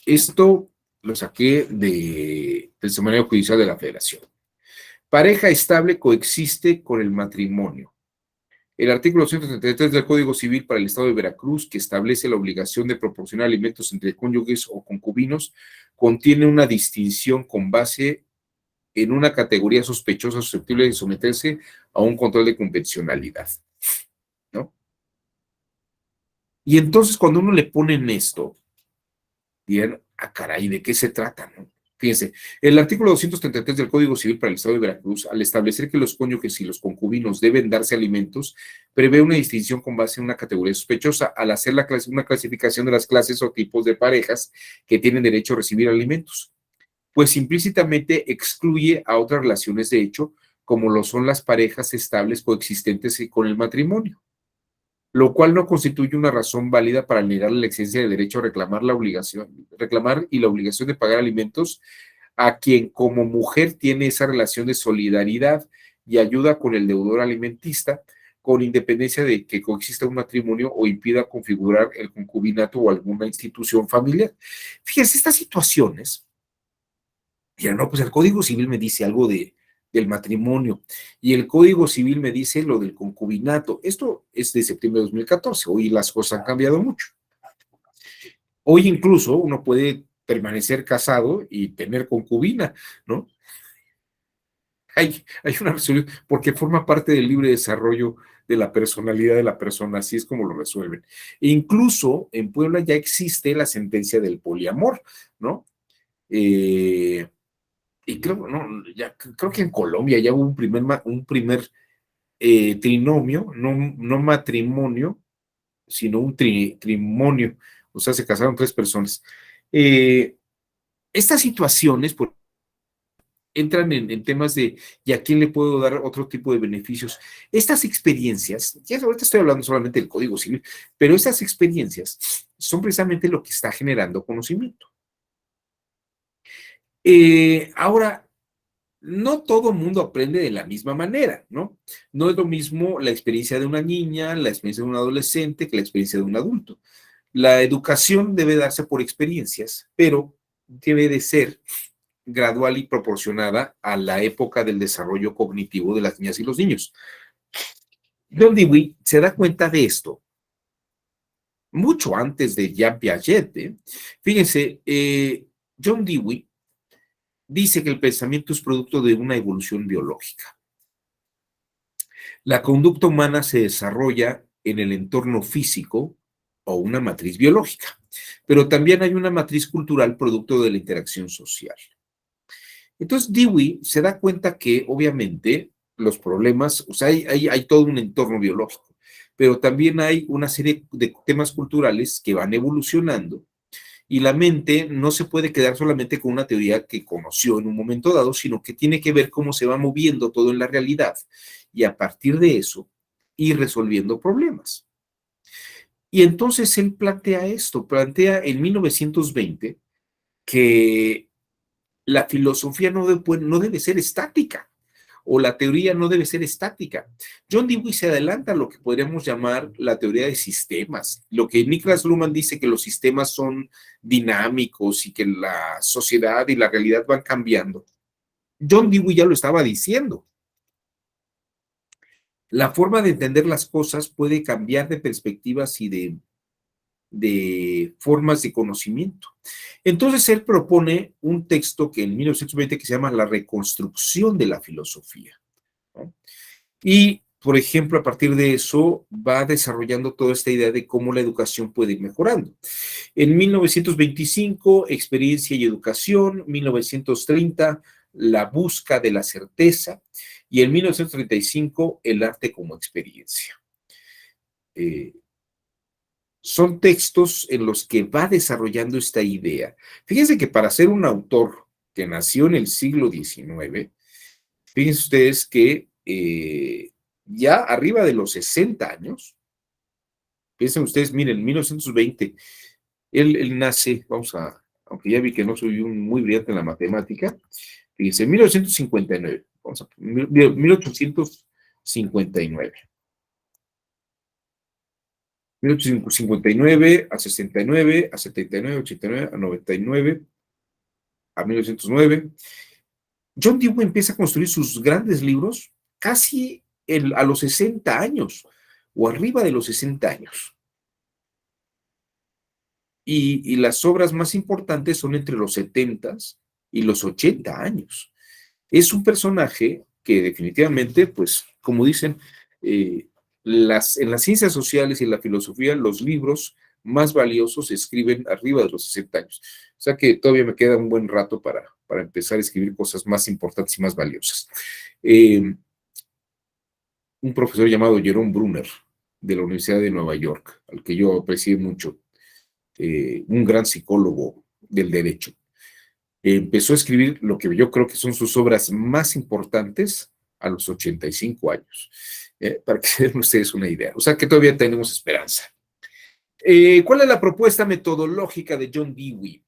esto lo saqué del Semanario Judicial de la Federación. Pareja estable coexiste con el matrimonio. El artículo 133 del Código Civil para el Estado de Veracruz, que establece la obligación de proporcionar alimentos entre cónyuges o concubinos, contiene una distinción con base en una categoría sospechosa susceptible de someterse a un control de convencionalidad, ¿no? Y entonces cuando uno le pone en esto, dirán, ah, caray, ¿de qué se trata, no? Fíjense, el artículo 233 del Código Civil para el Estado de Veracruz, al establecer que los cónyuges y los concubinos deben darse alimentos, prevé una distinción con base en una categoría sospechosa, al hacer una clasificación de las clases o tipos de parejas que tienen derecho a recibir alimentos, pues implícitamente excluye a otras relaciones de hecho, como lo son las parejas estables coexistentes con el matrimonio, lo cual no constituye una razón válida para negarle la existencia del derecho a reclamar y la obligación de pagar alimentos a quien como mujer tiene esa relación de solidaridad y ayuda con el deudor alimentista, con independencia de que coexista un matrimonio o impida configurar el concubinato o alguna institución familiar. Fíjense, estas situaciones, ya no, pues el Código Civil me dice algo del matrimonio y el Código Civil me dice lo del concubinato. Esto es de septiembre de 2014, hoy las cosas han cambiado mucho. Hoy incluso uno puede permanecer casado y tener concubina, ¿no? Hay una resolución, porque forma parte del libre desarrollo de la personalidad de la persona, así es como lo resuelven. E incluso en Puebla ya existe la sentencia del poliamor, ¿no? Y creo, no, creo que en Colombia ya hubo un primer trinomio, no matrimonio, sino un trimonio, o sea, se casaron tres personas. Eh, Estas situaciones, pues, entran en temas de, ¿y a quién le puedo dar otro tipo de beneficios? Estas experiencias, ya ahorita estoy hablando solamente del Código Civil, pero estas experiencias son precisamente lo que está generando conocimiento. Ahora, no todo el mundo aprende de la misma manera, ¿no? No es lo mismo la experiencia de una niña, la experiencia de un adolescente que la experiencia de un adulto. La educación debe darse por experiencias, pero debe de ser gradual y proporcionada a la época del desarrollo cognitivo de las niñas y los niños. John Dewey se da cuenta de esto mucho antes de Jean Piaget. Fíjense, John Dewey dice que el pensamiento es producto de una evolución biológica. La conducta humana se desarrolla en el entorno físico o una matriz biológica, pero también hay una matriz cultural producto de la interacción social. Entonces, Dewey se da cuenta que, obviamente, los problemas, o sea, hay todo un entorno biológico, pero también hay una serie de temas culturales que van evolucionando y la mente no se puede quedar solamente con una teoría que conoció en un momento dado, sino que tiene que ver cómo se va moviendo todo en la realidad y a partir de eso ir resolviendo problemas. Y entonces él plantea en 1920 que la filosofía no debe ser estática o la teoría no debe ser estática. John Dewey se adelanta a lo que podríamos llamar la teoría de sistemas, lo que Niklas Luhmann dice que los sistemas son dinámicos y que la sociedad y la realidad van cambiando. John Dewey ya lo estaba diciendo. La forma de entender las cosas puede cambiar de perspectivas y de formas de conocimiento. Entonces él propone un texto que en 1920 que se llama La reconstrucción de la filosofía, ¿no? Y, por ejemplo, a partir de eso va desarrollando toda esta idea de cómo la educación puede ir mejorando. En 1925, Experiencia y Educación, 1930, La busca de la certeza, y en 1935, El arte como experiencia. Son textos en los que va desarrollando esta idea. Fíjense que para ser un autor que nació en el siglo XIX, fíjense ustedes que ya arriba de los 60 años, Piensen ustedes, miren, 1920, él nace, aunque ya vi que no soy muy brillante en la matemática, fíjense, en 1959, 1859. 1859 a 69, a 79, 89, a 99, a 1909. John Dewey empieza a construir sus grandes libros casi a los 60 años o arriba de los 60 años. Y las obras más importantes son entre los 70 y los 80 años. Es un personaje que definitivamente, pues, como dicen, en las ciencias sociales y en la filosofía, los libros más valiosos se escriben arriba de los 60 años. O sea que todavía me queda un buen rato para empezar a escribir cosas más importantes y más valiosas. Un profesor llamado Jerome Brunner, de la Universidad de Nueva York, al que yo aprecié mucho, un gran psicólogo del derecho, empezó a escribir lo que yo creo que son sus obras más importantes a los 85 años, para que se den ustedes una idea. O sea que todavía tenemos esperanza. ¿Cuál es la propuesta metodológica de John Dewey?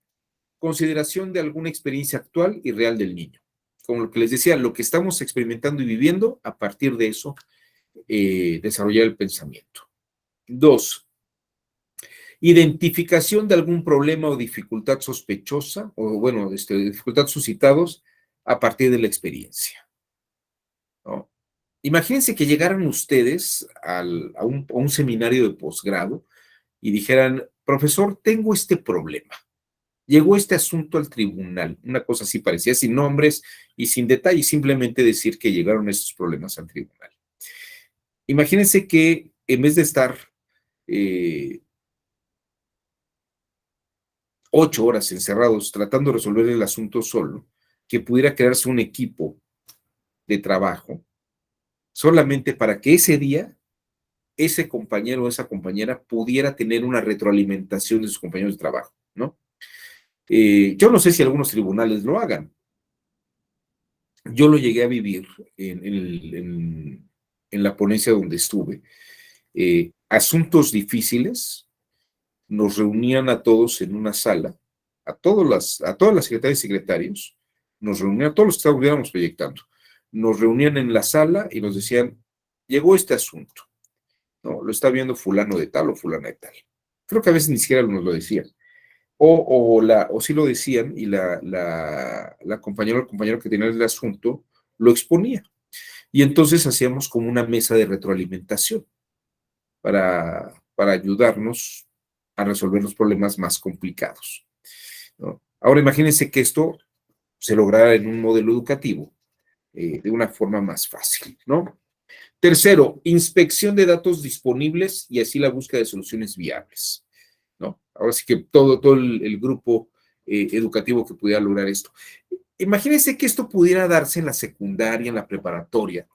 Consideración de alguna experiencia actual y real del niño. Como lo que les decía, lo que estamos experimentando y viviendo, a partir de eso, desarrollar el pensamiento. 2. Identificación de algún problema o dificultad sospechosa, o bueno, dificultad suscitados a partir de la experiencia, ¿no? Imagínense que llegaran ustedes a un seminario de posgrado y dijeran, profesor, tengo este problema. Llegó este asunto al tribunal, una cosa así parecía, sin nombres y sin detalles, simplemente decir que llegaron estos problemas al tribunal. Imagínense que en vez de estar 8 horas encerrados tratando de resolver el asunto solo, que pudiera crearse un equipo de trabajo solamente para que ese día ese compañero o esa compañera pudiera tener una retroalimentación de sus compañeros de trabajo, ¿no? Yo no sé si algunos tribunales lo hagan. Yo lo llegué a vivir en la ponencia donde estuve. Asuntos difíciles, nos reunían a todos en una sala, a todas las secretarias y secretarios, nos reunían, a todos los que estábamos proyectando, nos reunían en la sala y nos decían, llegó este asunto, ¿no? Lo está viendo fulano de tal o fulana de tal. Creo que a veces ni siquiera nos lo decían. O sí lo decían y la compañera o el compañero que tenía el asunto lo exponía. Y entonces hacíamos como una mesa de retroalimentación para ayudarnos a resolver los problemas más complicados, ¿no? Ahora imagínense que esto se lograra en un modelo educativo de una forma más fácil, ¿no? Tercero, inspección de datos disponibles y así la búsqueda de soluciones viables, ¿no? Ahora sí que todo el grupo educativo que pudiera lograr esto. Imagínense que esto pudiera darse en la secundaria, en la preparatoria,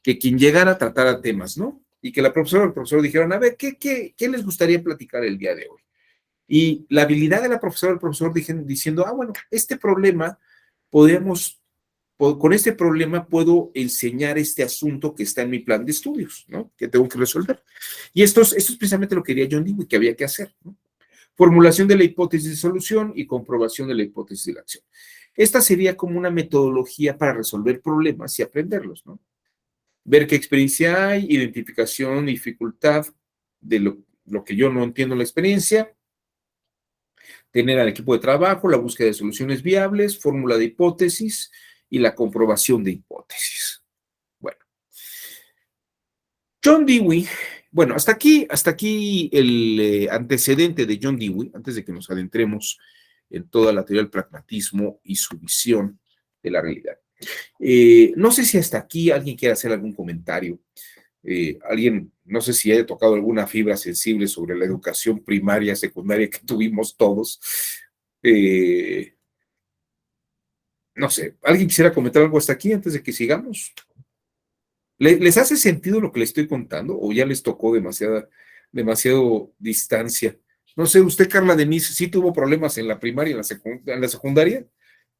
que quien llegara a tratar a temas, ¿no? Y que la profesora o el profesor dijeran, a ver, ¿qué les gustaría platicar el día de hoy? Y la habilidad de la profesora o el profesor diciendo, bueno, este problema, con este problema puedo enseñar este asunto que está en mi plan de estudios, ¿no? Que tengo que resolver. Y esto es precisamente lo que quería John Dewey, que había que hacer, ¿no? Formulación de la hipótesis de solución y comprobación de la hipótesis de la acción. Esta sería como una metodología para resolver problemas y aprenderlos, ¿no? Ver qué experiencia hay, identificación, dificultad de lo que yo no entiendo en la experiencia, tener al equipo de trabajo, la búsqueda de soluciones viables, fórmula de hipótesis y la comprobación de hipótesis. Bueno, John Dewey, bueno, hasta aquí el antecedente de John Dewey, antes de que nos adentremos en toda la teoría del pragmatismo y su visión de la realidad. No sé si hasta aquí alguien quiere hacer algún comentario. Alguien, no sé si haya tocado alguna fibra sensible sobre la educación primaria, secundaria que tuvimos todos. No sé, ¿alguien quisiera comentar algo hasta aquí antes de que sigamos? ¿Les hace sentido lo que les estoy contando o ya les tocó demasiado distancia? No sé, usted, Carla Denise, ¿sí tuvo problemas en la primaria, en la secundaria,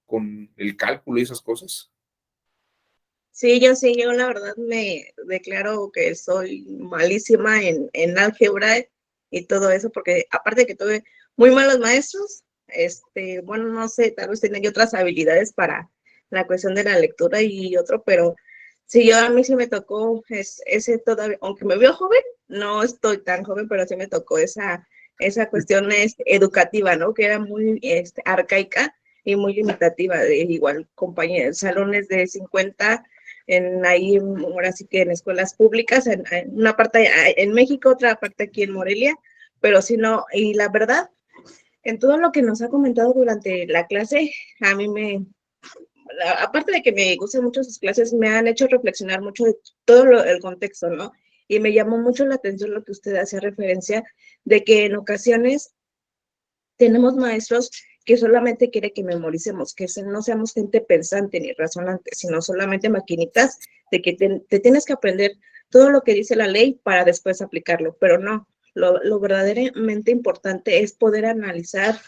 con el cálculo y esas cosas? Sí, yo la verdad me declaro que soy malísima en álgebra y todo eso, porque aparte de que tuve muy malos maestros, bueno, no sé, tal vez tenía yo otras habilidades para la cuestión de la lectura y otro, pero sí, a mí sí me tocó ese todavía, aunque me veo joven, no estoy tan joven, pero sí me tocó esa cuestión educativa, ¿no? Que era muy arcaica y muy limitativa, de igual compañeros, salones de 50 ahí, ahora sí que en escuelas públicas, en una parte en México, otra parte aquí en Morelia, pero si no, y la verdad, en todo lo que nos ha comentado durante la clase, a mí aparte de que me gustan mucho sus clases, me han hecho reflexionar mucho de todo el contexto, ¿no? Y me llamó mucho la atención lo que usted hacía referencia de que en ocasiones tenemos maestros que solamente quiere que memoricemos, que no seamos gente pensante ni razonante, sino solamente maquinitas de que te tienes que aprender todo lo que dice la ley para después aplicarlo, pero no, lo verdaderamente importante es poder analizar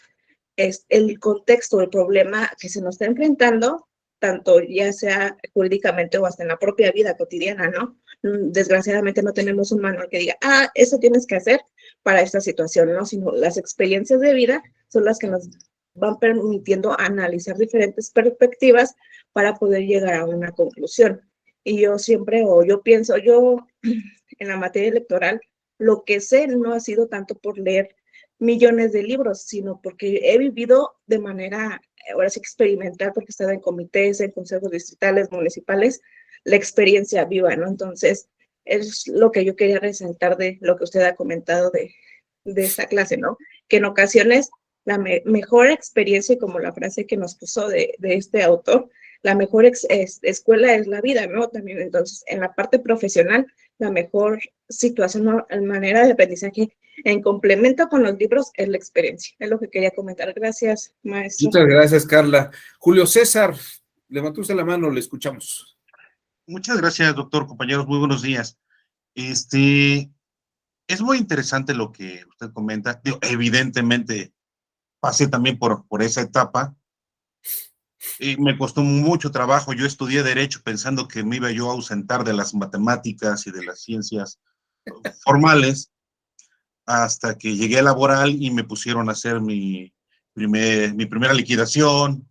el contexto, el problema que se nos está enfrentando, tanto ya sea jurídicamente o hasta en la propia vida cotidiana, ¿no? Desgraciadamente no tenemos un manual que diga, eso tienes que hacer para esta situación, ¿no? Sino las experiencias de vida son las que nos van permitiendo analizar diferentes perspectivas para poder llegar a una conclusión. Y yo siempre, o yo pienso, yo en la materia electoral, lo que sé no ha sido tanto por leer millones de libros, sino porque he vivido de manera, ahora sí, experimental, porque he estado en comités, en consejos distritales, municipales, la experiencia viva, ¿no? Entonces, es lo que yo quería resaltar de lo que usted ha comentado de esta clase, ¿no? Que en ocasiones la mejor experiencia, como la frase que nos puso de este autor, la mejor escuela es la vida, ¿no? También, entonces, en la parte profesional, la mejor situación o manera de aprendizaje en complemento con los libros es la experiencia. Es lo que quería comentar. Gracias, maestro. Muchas gracias, Carla. Julio César, levantó usted la mano, le escuchamos. Muchas gracias, doctor, compañeros, muy buenos días. Es muy interesante lo que usted comenta. Evidentemente, pasé también por esa etapa. Me costó mucho trabajo. Yo estudié Derecho pensando que me iba yo a ausentar de las matemáticas y de las ciencias formales, hasta que llegué a laboral y me pusieron a hacer mi primera liquidación.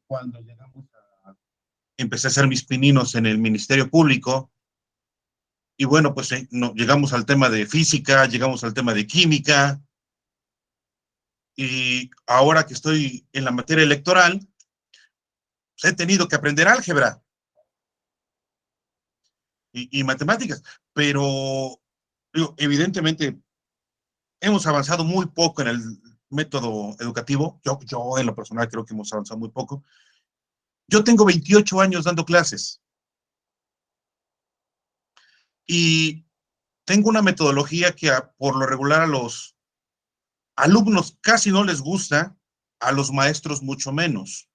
Cuando empecé a hacer mis pininos en el Ministerio Público, y bueno, pues no, llegamos al tema de física, llegamos al tema de química, y ahora que estoy en la materia electoral, pues he tenido que aprender álgebra y matemáticas, pero evidentemente hemos avanzado muy poco en el método educativo. Yo en lo personal creo que hemos avanzado muy poco. Yo tengo 28 años dando clases y tengo una metodología que por lo regular a los alumnos casi no les gusta, a los maestros mucho menos.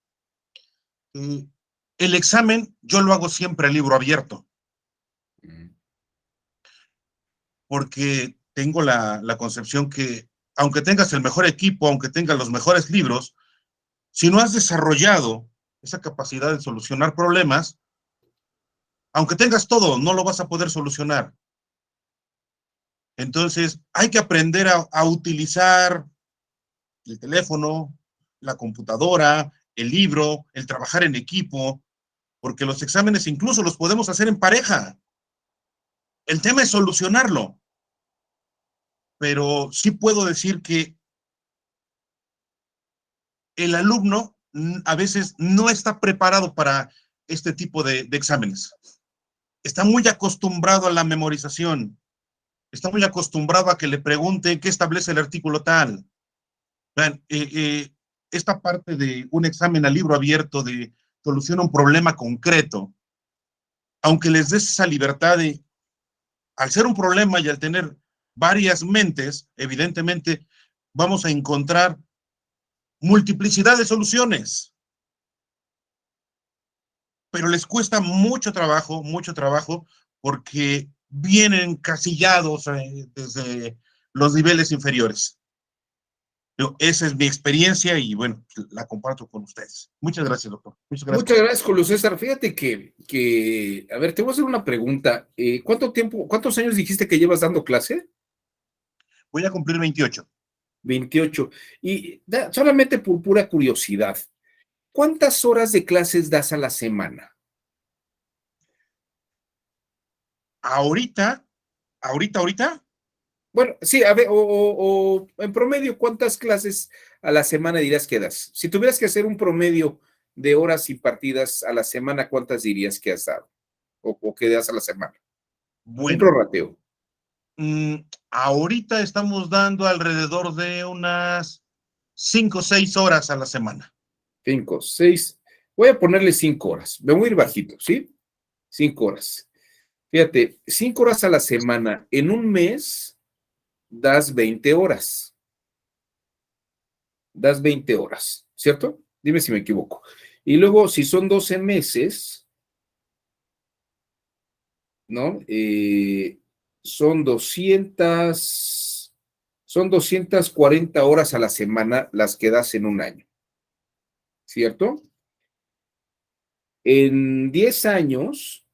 El examen yo lo hago siempre a libro abierto, porque tengo la concepción que aunque tengas el mejor equipo, aunque tengas los mejores libros, si no has desarrollado esa capacidad de solucionar problemas, aunque tengas todo, no lo vas a poder solucionar. Entonces, hay que aprender a utilizar el teléfono, la computadora, el libro, el trabajar en equipo, porque los exámenes incluso los podemos hacer en pareja. El tema es solucionarlo. Pero sí puedo decir que el alumno a veces no está preparado para este tipo de exámenes. Está muy acostumbrado a la memorización. Está muy acostumbrado a que le pregunten qué establece el artículo tal. Vean, esta parte de un examen a libro abierto de soluciona un problema concreto, aunque les des esa libertad de, al ser un problema y al tener varias mentes, evidentemente vamos a encontrar multiplicidad de soluciones, pero les cuesta mucho trabajo, porque vienen encasillados desde los niveles inferiores. Esa es mi experiencia y bueno, la comparto con ustedes. Muchas gracias, doctor. Muchas gracias, Julio César. Fíjate a ver, te voy a hacer una pregunta. ¿Cuántos años dijiste que llevas dando clase? Voy a cumplir 28. 28. Y solamente por pura curiosidad, ¿cuántas horas de clases das a la semana? Ahorita. Bueno, sí, a ver, o en promedio, ¿cuántas clases a la semana dirías que das? Si tuvieras que hacer un promedio de horas impartidas a la semana, ¿cuántas dirías que has dado? O que das a la semana. Un Bueno, prorrateo. ahorita estamos dando alrededor de unas 5 o 6 horas a la semana. 5, 6. Voy a ponerle 5 horas. Me voy a ir bajito, ¿sí? 5 horas. Fíjate, 5 horas a la semana. En un mes das 20 horas. Das 20 horas, ¿cierto? Dime si me equivoco. Y luego, si son 12 meses, ¿no? Son 240 horas a la semana las que das en un año, ¿cierto? En 10 años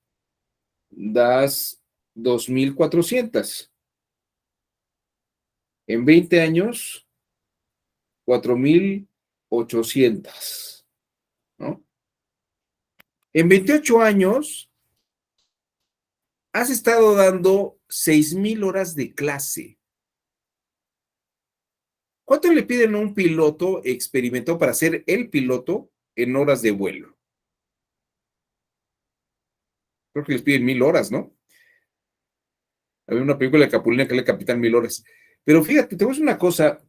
das 2,400. En 20 años, 4,800, ¿no? En 28 años, has estado dando 6,000 horas de clase. ¿Cuánto le piden a un piloto experimentado para ser el piloto en horas de vuelo? Creo que les piden 1,000 horas, ¿no? Había una película de Capulina que le Capitán 1,000 horas. Pero fíjate, te voy a decir una cosa.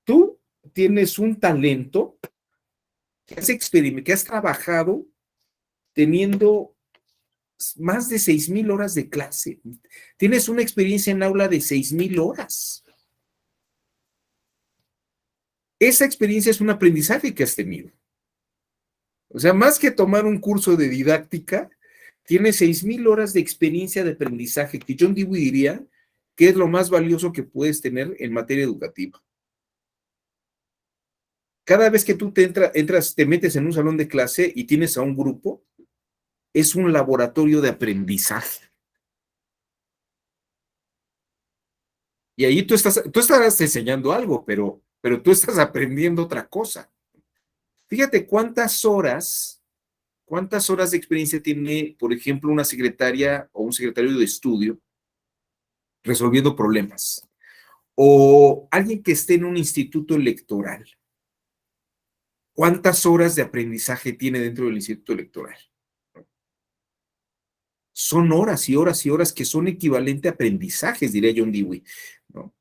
Tú tienes un talento que has trabajado teniendo más de 6,000 horas de clase. Tienes una experiencia en aula de 6,000 horas. Esa experiencia es un aprendizaje que has tenido. O sea, más que tomar un curso de didáctica, tienes 6,000 horas de experiencia de aprendizaje, que John Dewey diría que es lo más valioso que puedes tener en materia educativa. Cada vez que tú te metes en un salón de clase y tienes a un grupo, es un laboratorio de aprendizaje. Y ahí tú estarás enseñando algo, pero tú estás aprendiendo otra cosa. Fíjate cuántas horas de experiencia tiene, por ejemplo, una secretaria o un secretario de estudio resolviendo problemas. O alguien que esté en un instituto electoral. ¿Cuántas horas de aprendizaje tiene dentro del instituto electoral? Son horas y horas y horas que son equivalente a aprendizajes, diría John Dewey, ¿no?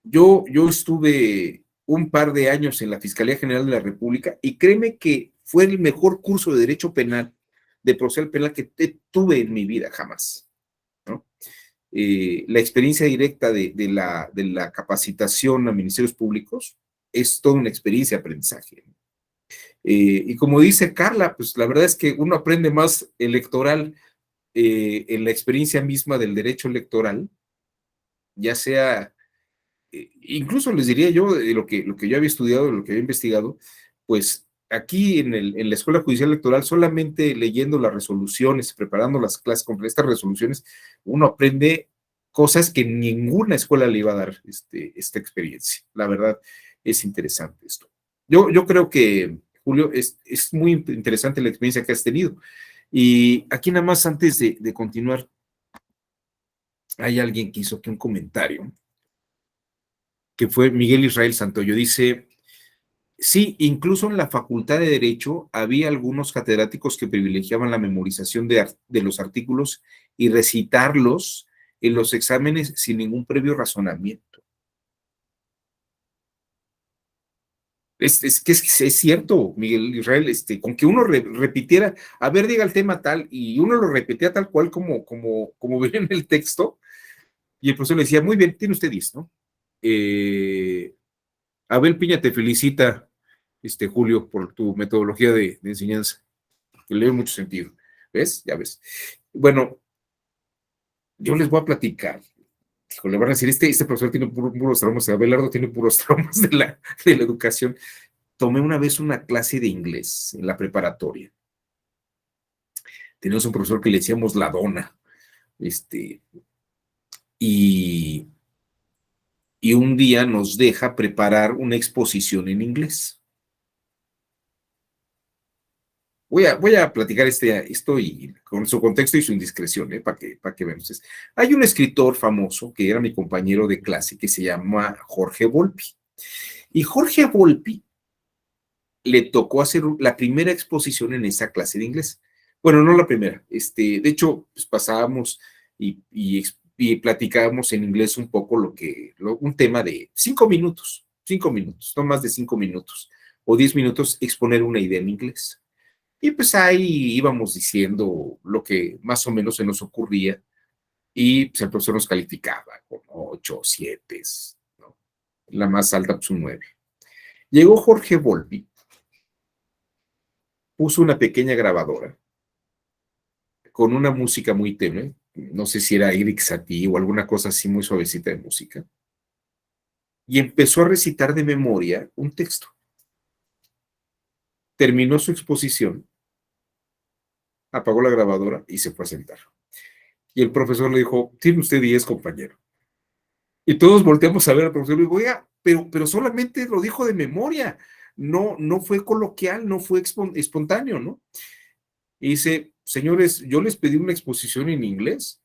Yo estuve un par de años en la Fiscalía General de la República y créeme que fue el mejor curso de Derecho Penal, de procesal penal que tuve en mi vida, jamás, ¿no? La experiencia directa de la capacitación a ministerios públicos es toda una experiencia de aprendizaje. Y como dice Carla, pues la verdad es que uno aprende más electoral en la experiencia misma del derecho electoral, ya sea, incluso les diría yo, de lo que yo había estudiado, de lo que había investigado, pues aquí en la Escuela Judicial Electoral, solamente leyendo las resoluciones, preparando las clases con estas resoluciones, uno aprende cosas que ninguna escuela le iba a dar esta experiencia. La verdad, es interesante esto. Yo creo que, Julio, es muy interesante la experiencia que has tenido. Y aquí nada más antes de continuar, hay alguien que hizo aquí un comentario, que fue Miguel Israel Santoyo. Dice, sí, incluso en la Facultad de Derecho había algunos catedráticos que privilegiaban la memorización de los artículos y recitarlos en los exámenes sin ningún previo razonamiento. Es cierto, Miguel Israel, con que uno repitiera, a ver, diga el tema tal, y uno lo repetía tal cual como venía en el texto, y el profesor le decía, muy bien, tiene usted 10, ¿no? Abel Piña te felicita, Julio, por tu metodología de enseñanza, que le dio mucho sentido. ¿Ves? Ya ves. Bueno, yo les voy a platicar. Le van a decir, este profesor tiene puros traumas, Abelardo tiene puros traumas de la educación. Tomé una vez una clase de inglés en la preparatoria. Teníamos un profesor que le decíamos la dona. y, y un día nos deja preparar una exposición en inglés. Voy a platicar esto y con su contexto y su indiscreción, para que vean ustedes. Hay un escritor famoso que era mi compañero de clase que se llama Jorge Volpi. Y Jorge Volpi le tocó hacer la primera exposición en esa clase de inglés. Bueno, no la primera. De hecho, pues pasábamos y platicábamos en inglés un poco un tema de 5 minutos, no más de 5 minutos o 10 minutos, exponer una idea en inglés. Y pues ahí íbamos diciendo lo que más o menos se nos ocurría y pues el profesor nos calificaba con 8 o 7, ¿no? La más alta pues un 9. Llegó Jorge Volpi, puso una pequeña grabadora con una música muy tenue, no sé si era Eric Satie o alguna cosa así muy suavecita de música, y empezó a recitar de memoria un texto. Terminó su exposición, apagó la grabadora y se fue a sentar. Y el profesor le dijo, tiene usted 10, compañero. Y todos volteamos a ver al profesor y le digo, oiga, pero solamente lo dijo de memoria, no fue coloquial, no fue espontáneo, ¿no? Y dice, señores, yo les pedí una exposición en inglés,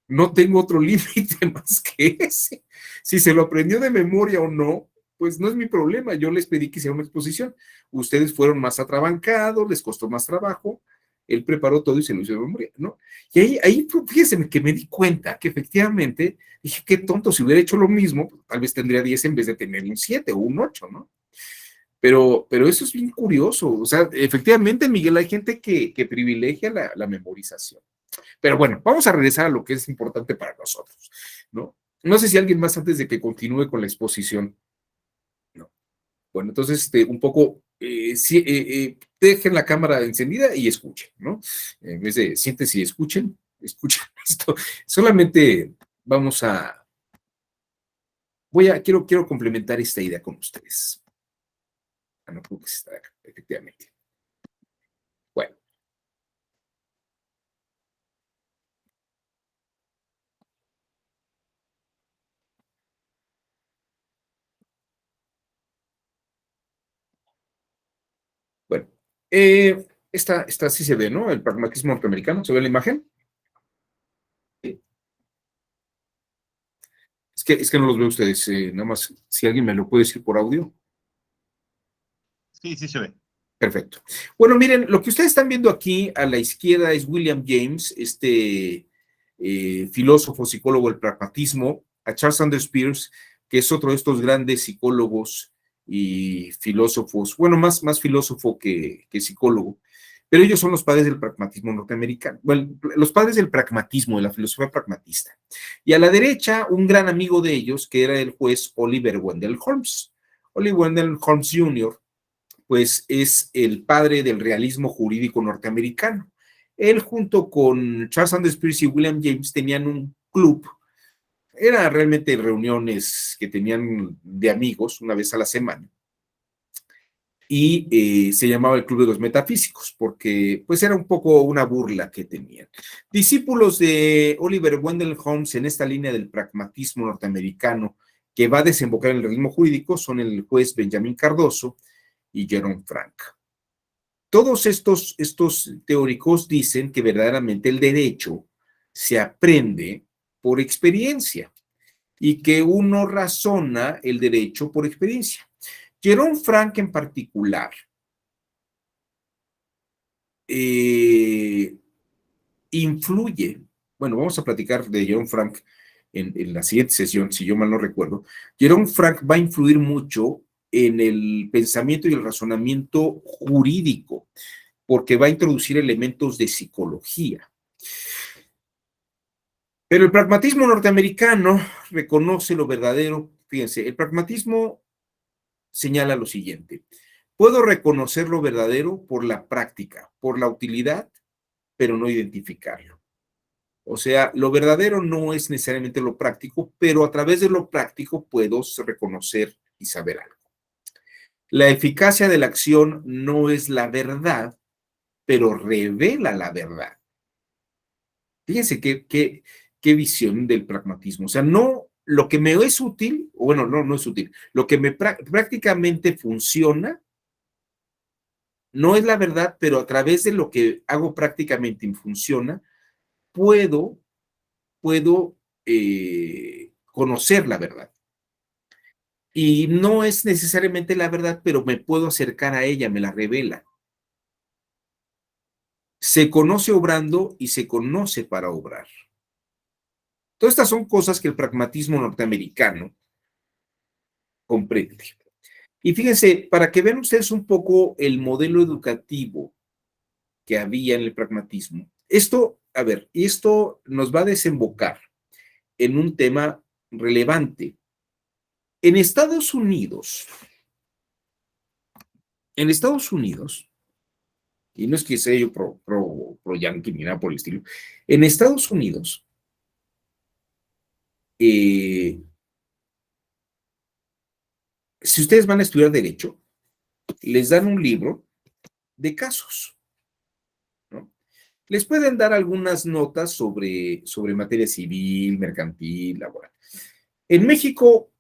no tengo otro límite más que ese. Si se lo aprendió de memoria o no, pues no es mi problema, yo les pedí que hiciera una exposición. Ustedes fueron más atrabancados, les costó más trabajo, él preparó todo y se lo hizo de memoria, ¿no? Y ahí fíjese que me di cuenta que efectivamente, dije, qué tonto, si hubiera hecho lo mismo, pues, tal vez tendría 10 en vez de tener un 7 o un 8, ¿no? Pero eso es bien curioso, o sea, efectivamente, Miguel, hay gente que privilegia la memorización. Pero bueno, vamos a regresar a lo que es importante para nosotros, ¿no? No sé si alguien más antes de que continúe con la exposición. No. Bueno, entonces, un poco, dejen la cámara encendida y escuchen, ¿no? En vez de siéntense y escuchen esto. Solamente vamos a, quiero complementar esta idea con ustedes. Ah, no, creo que está acá, efectivamente. Bueno. Bueno, esta sí se ve, ¿no? El pragmatismo norteamericano, ¿se ve la imagen? Sí. Es que no los veo ustedes, nada más, si alguien me lo puede decir por audio. Sí, sí se ve. Perfecto. Bueno, miren, lo que ustedes están viendo aquí a la izquierda es William James, filósofo, psicólogo del pragmatismo, a Charles Sanders Peirce, que es otro de estos grandes psicólogos y filósofos, bueno, más filósofo que psicólogo, pero ellos son los padres del pragmatismo norteamericano, bueno, los padres del pragmatismo, de la filosofía pragmatista. Y a la derecha, un gran amigo de ellos, que era el juez Oliver Wendell Holmes. Oliver Wendell Holmes Jr., pues es el padre del realismo jurídico norteamericano. Él junto con Charles Sanders Peirce y William James tenían un club, eran realmente reuniones que tenían de amigos una vez a la semana, y se llamaba el Club de los Metafísicos, porque pues era un poco una burla que tenían. Discípulos de Oliver Wendell Holmes en esta línea del pragmatismo norteamericano que va a desembocar en el realismo jurídico son el juez Benjamin Cardoso y Jerome Frank. Todos estos teóricos dicen que verdaderamente el derecho se aprende por experiencia y que uno razona el derecho por experiencia. Jerome Frank en particular influye, bueno, vamos a platicar de Jerome Frank en la siguiente sesión, si yo mal no recuerdo. Jerome Frank va a influir mucho en el pensamiento y el razonamiento jurídico, porque va a introducir elementos de psicología. Pero el pragmatismo norteamericano reconoce lo verdadero. Fíjense, el pragmatismo señala lo siguiente: puedo reconocer lo verdadero por la práctica, por la utilidad, pero no identificarlo. O sea, lo verdadero no es necesariamente lo práctico, pero a través de lo práctico puedo reconocer y saber algo. La eficacia de la acción no es la verdad, pero revela la verdad. Fíjense qué visión del pragmatismo. O sea, no lo que me es útil, o bueno, no es útil, lo que me prácticamente funciona, no es la verdad, pero a través de lo que hago prácticamente y funciona, puedo conocer la verdad. Y no es necesariamente la verdad, pero me puedo acercar a ella, me la revela. Se conoce obrando y se conoce para obrar. Todas estas son cosas que el pragmatismo norteamericano comprende. Y fíjense, para que vean ustedes un poco el modelo educativo que había en el pragmatismo, esto, a ver, esto nos va a desembocar en un tema relevante. En Estados Unidos, y no es que sea yo pro yankee ni nada por el estilo, en Estados Unidos, si ustedes van a estudiar derecho, les dan un libro de casos, ¿no? Les pueden dar algunas notas sobre materia civil, mercantil, laboral. En México,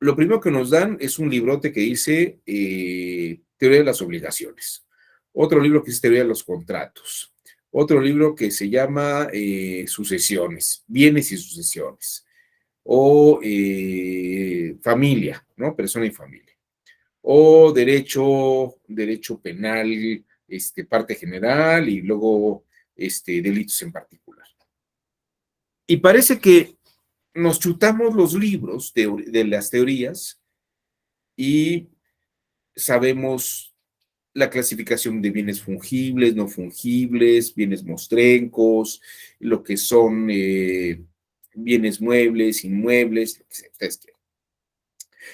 lo primero que nos dan es un librote que dice Teoría de las Obligaciones, otro libro que dice Teoría de los Contratos, otro libro que se llama Sucesiones, Bienes y Sucesiones, o Familia, ¿no? Persona y familia, o derecho penal, parte general y luego delitos en particular. Y parece que nos chutamos los libros de las teorías y sabemos la clasificación de bienes fungibles, no fungibles, bienes mostrencos, lo que son bienes muebles, inmuebles, lo que ustedes quieran.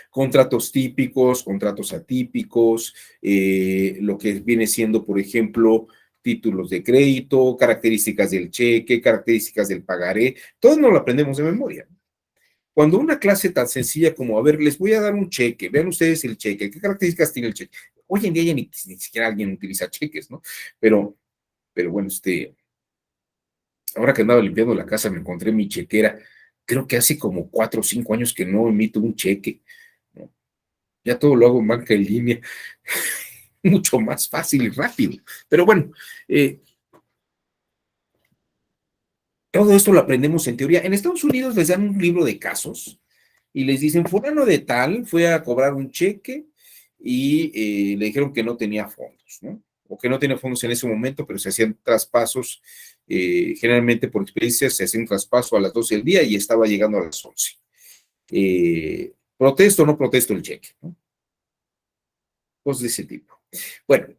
Contratos típicos, contratos atípicos, lo que viene siendo, por ejemplo, títulos de crédito, características del cheque, características del pagaré, todo nos lo aprendemos de memoria. Cuando una clase tan sencilla como, a ver, les voy a dar un cheque, vean ustedes el cheque, ¿qué características tiene el cheque? Hoy en día ya ni siquiera alguien utiliza cheques, ¿no? Pero bueno, ahora que andaba limpiando la casa me encontré mi chequera, creo que hace como 4 o 5 años que no emito un cheque, ¿no? Ya todo lo hago en banca en línea, mucho más fácil y rápido. Pero bueno, todo esto lo aprendemos en teoría. En Estados Unidos les dan un libro de casos y les dicen, fulano de tal fue a cobrar un cheque y le dijeron que no tenía fondos, ¿no? O que no tenía fondos en ese momento, pero se hacían traspasos, generalmente por experiencia se hacía un traspaso a las 12 del día y estaba llegando a las 11. ¿Protesto o no protesto el cheque? ¿No? Cosas de ese tipo. Bueno,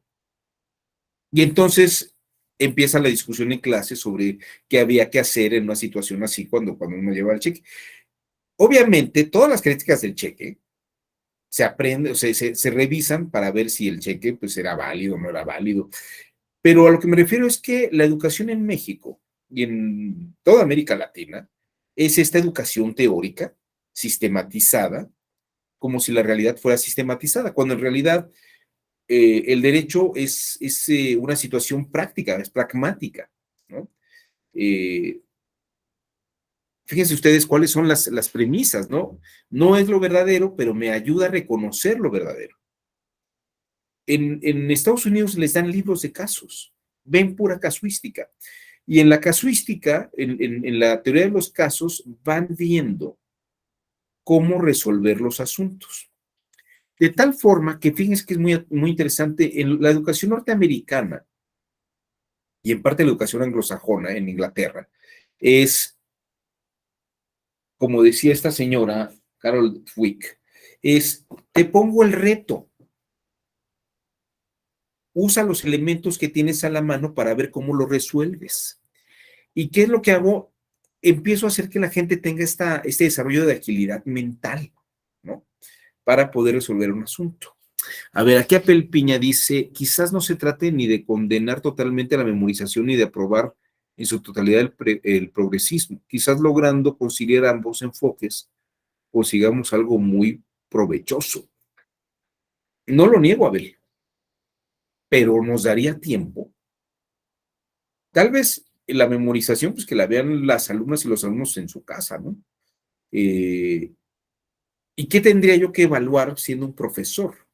y entonces empieza la discusión en clase sobre qué había que hacer en una situación así cuando uno lleva el cheque. Obviamente, todas las críticas del cheque se aprenden, o sea, se revisan para ver si el cheque pues, era válido o no era válido. Pero a lo que me refiero es que la educación en México y en toda América Latina es esta educación teórica, sistematizada, como si la realidad fuera sistematizada, cuando en realidad el derecho es una situación práctica, es pragmática, ¿no? Fíjense ustedes cuáles son las premisas, ¿no? No es lo verdadero, pero me ayuda a reconocer lo verdadero. En Estados Unidos les dan libros de casos, ven pura casuística. Y en la casuística, en la teoría de los casos, van viendo cómo resolver los asuntos. De tal forma que fíjense que es muy interesante, en la educación norteamericana y en parte la educación anglosajona en Inglaterra, es, como decía esta señora, Carol Dweck, es, te pongo el reto, usa los elementos que tienes a la mano para ver cómo lo resuelves. ¿Y qué es lo que hago? Empiezo a hacer que la gente tenga este desarrollo de agilidad mental, ¿no? Para poder resolver un asunto. A ver, aquí Apel Piña dice, quizás no se trate ni de condenar totalmente a la memorización ni de aprobar en su totalidad el progresismo. Quizás logrando conciliar ambos enfoques, consigamos algo muy provechoso. No lo niego, Abel, pero nos daría tiempo. Tal vez la memorización, pues que la vean las alumnas y los alumnos en su casa, ¿no? ¿Y qué tendría yo que evaluar siendo un profesor?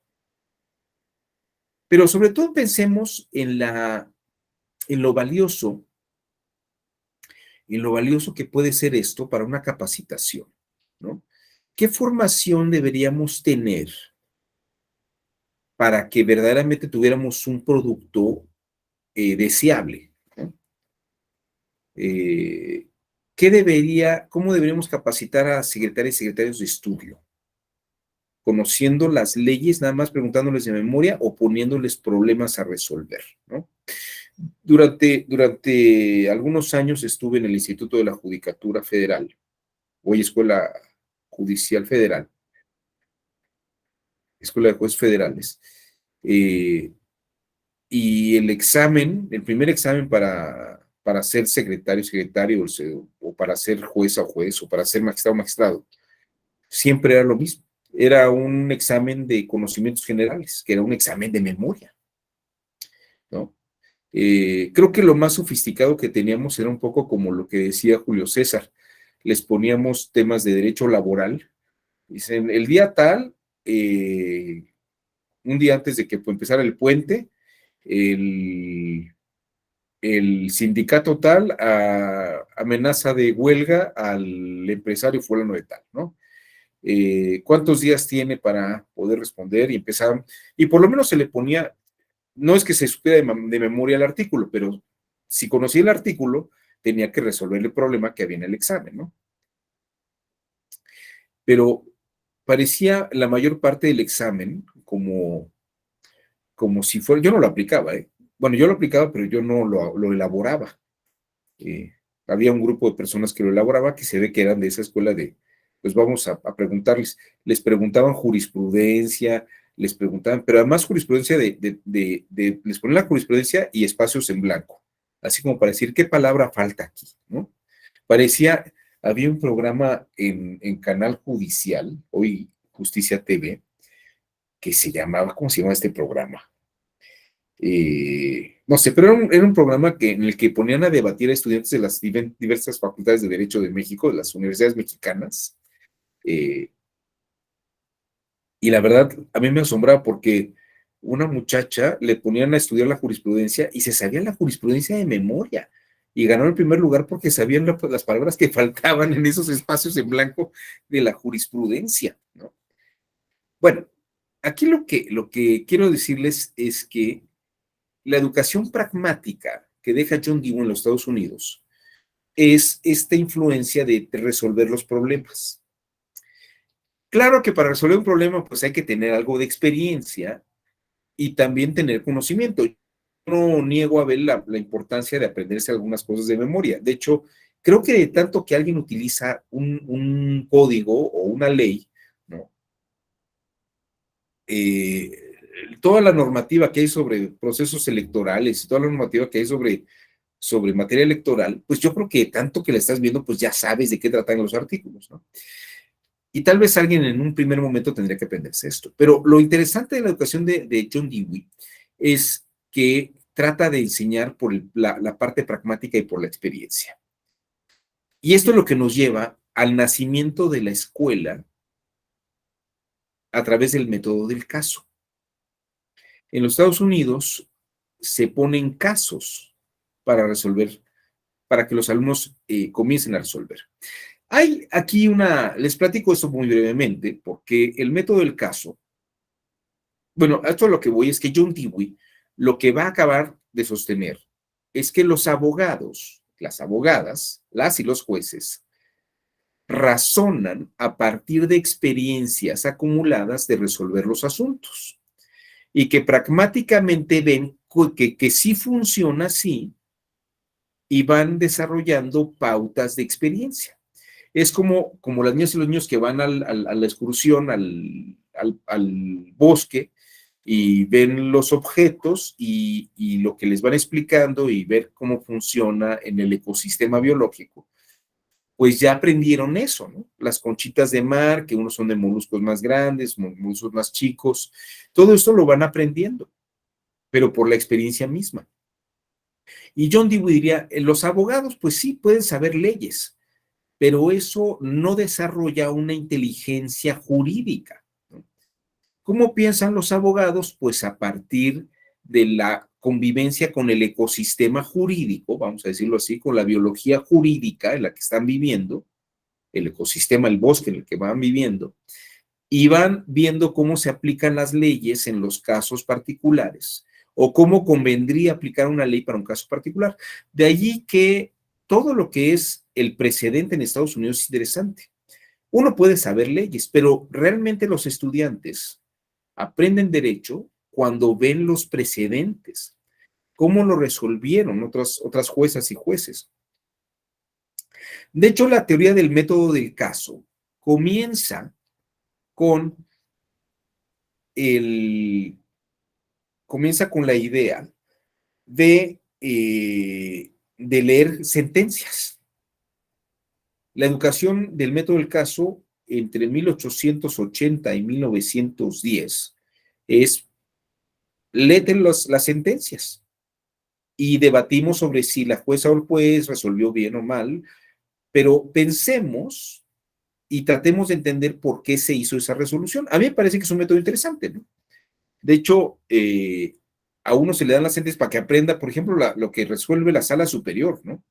Pero sobre todo pensemos en lo valioso, que puede ser esto para una capacitación, ¿no? ¿Qué formación deberíamos tener para que verdaderamente tuviéramos un producto deseable, ¿no? ¿Cómo deberíamos capacitar a secretarias y secretarios de estudio? Conociendo las leyes, nada más preguntándoles de memoria o poniéndoles problemas a resolver, ¿no? Durante algunos años estuve en el Instituto de la Judicatura Federal, hoy Escuela Judicial Federal, Escuela de Jueces Federales, y el primer examen para ser secretario, o para ser jueza o juez, o para ser magistrado, siempre era lo mismo. Era un examen de conocimientos generales, que era un examen de memoria, ¿no? Creo que lo más sofisticado que teníamos era un poco como lo que decía Julio César. Les poníamos temas de derecho laboral. Dicen, el día tal, un día antes de que empezara el puente, el, el sindicato tal amenaza de huelga al empresario fulano de tal, ¿no? ¿Cuántos días tiene para poder responder? Y empezaban, y por lo menos se le ponía, no es que se supiera de memoria el artículo, pero si conocía el artículo, tenía que resolver el problema que había en el examen, ¿no? Pero parecía la mayor parte del examen como si fuera, yo no lo aplicaba, ¿eh? Bueno, yo lo aplicaba, pero yo no lo elaboraba. Eh, Había un grupo de personas que lo elaboraba, que se ve que eran de esa escuela pues vamos a preguntarles, les preguntaban jurisprudencia, les preguntaban, pero además jurisprudencia les ponían la jurisprudencia y espacios en blanco, así como para decir qué palabra falta aquí, ¿no? Había un programa en Canal Judicial, hoy Justicia TV, que se llamaba, ¿cómo se llama este programa? No sé, pero era un programa en el que ponían a debatir a estudiantes de las diversas facultades de Derecho de México, de las universidades mexicanas, y la verdad, a mí me asombraba porque una muchacha le ponían a estudiar la jurisprudencia y se sabía la jurisprudencia de memoria, y ganó el primer lugar porque sabían las palabras que faltaban en esos espacios en blanco de la jurisprudencia, ¿no? Bueno, aquí lo que quiero decirles es que la educación pragmática que deja John Dewey en los Estados Unidos es esta influencia de resolver los problemas. Claro que para resolver un problema, pues hay que tener algo de experiencia y también tener conocimiento. Yo no niego a ver la importancia de aprenderse algunas cosas de memoria. De hecho, creo que de tanto que alguien utiliza un código o una ley, ¿no? Toda la normativa que hay sobre procesos electorales, toda la normativa que hay sobre materia electoral, pues yo creo que tanto que la estás viendo, pues ya sabes de qué tratan los artículos, ¿no? Y tal vez alguien en un primer momento tendría que aprenderse esto. Pero lo interesante de la educación de John Dewey es que trata de enseñar por la parte pragmática y por la experiencia. Y esto es lo que nos lleva al nacimiento de la escuela a través del método del caso. En los Estados Unidos se ponen casos para resolver, para que los alumnos comiencen a resolver. Hay aquí les platico esto muy brevemente, porque el método del caso, bueno, esto a lo que voy es que John Dewey lo que va a acabar de sostener es que los abogados, las abogadas, las y los jueces, razonan a partir de experiencias acumuladas de resolver los asuntos y que pragmáticamente ven que sí funciona así y van desarrollando pautas de experiencia. Es como las niñas y los niños que van a la excursión, al bosque, y ven los objetos y lo que les van explicando y ver cómo funciona en el ecosistema biológico, pues ya aprendieron eso, ¿no? Las conchitas de mar, que unos son de moluscos más grandes, moluscos más chicos, todo esto lo van aprendiendo, pero por la experiencia misma. Y John Dewey diría, los abogados pues sí pueden saber leyes, pero eso no desarrolla una inteligencia jurídica, ¿no? ¿Cómo piensan los abogados? Pues a partir de la convivencia con el ecosistema jurídico, vamos a decirlo así, con la biología jurídica en la que están viviendo, el ecosistema, el bosque en el que van viviendo, y van viendo cómo se aplican las leyes en los casos particulares o cómo convendría aplicar una ley para un caso particular. De allí que todo lo que es el precedente en Estados Unidos es interesante. Uno puede saber leyes, pero realmente los estudiantes aprenden derecho cuando ven los precedentes, cómo lo resolvieron otras juezas y jueces. De hecho, la teoría del método del caso comienza con la idea de leer sentencias. La educación del método del caso entre 1880 y 1910 es léete las sentencias y debatimos sobre si la jueza o el juez resolvió bien o mal, pero pensemos y tratemos de entender por qué se hizo esa resolución. A mí me parece que es un método interesante, ¿no? De hecho, a uno se le dan las sentencias para que aprenda, por ejemplo, lo que resuelve la sala superior, ¿no?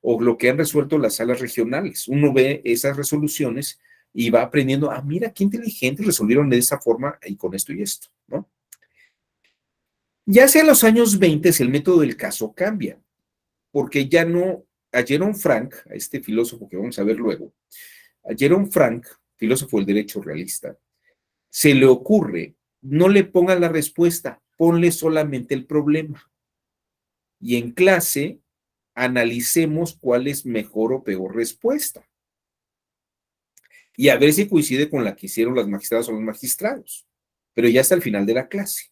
O lo que han resuelto las salas regionales. Uno ve esas resoluciones y va aprendiendo, mira qué inteligentes resolvieron de esa forma y con esto y esto, ¿no? Ya hacia los años 20 el método del caso cambia, porque ya no, a Jerome Frank, a este filósofo que vamos a ver luego, a Jerome Frank, filósofo del derecho realista, se le ocurre, no le pongas la respuesta, ponle solamente el problema. Y en clase analicemos cuál es mejor o peor respuesta. Y a ver si coincide con la que hicieron las magistradas o los magistrados. Pero ya hasta el final de la clase.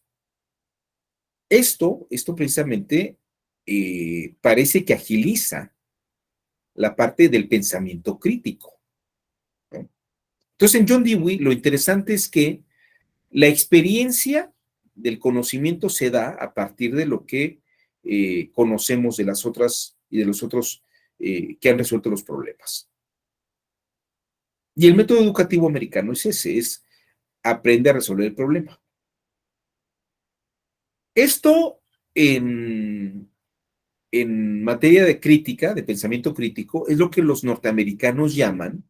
Esto precisamente parece que agiliza la parte del pensamiento crítico, ¿no? Entonces, en John Dewey, lo interesante es que la experiencia del conocimiento se da a partir de lo que conocemos de las otras y de los otros que han resuelto los problemas. Y el método educativo americano es ese, es aprende a resolver el problema. Esto en materia de crítica, de pensamiento crítico, es lo que los norteamericanos llaman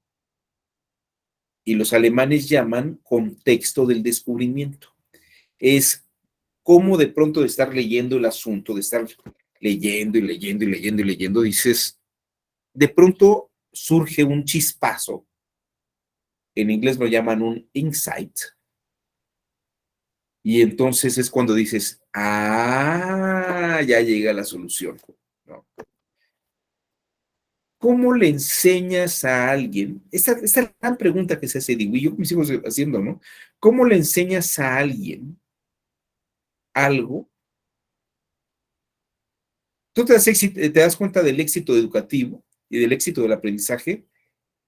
y los alemanes llaman contexto del descubrimiento. Es cómo de pronto de estar leyendo el asunto, de estar leyendo y leyendo y leyendo y leyendo, dices, de pronto surge un chispazo, en inglés lo llaman un insight, y entonces es cuando dices, ya llega la solución, ¿no? ¿Cómo le enseñas a alguien? Esta gran pregunta que se hace, digo, y yo me sigo haciendo, ¿no? ¿Cómo le enseñas a alguien algo? Tú te das cuenta del éxito educativo y del éxito del aprendizaje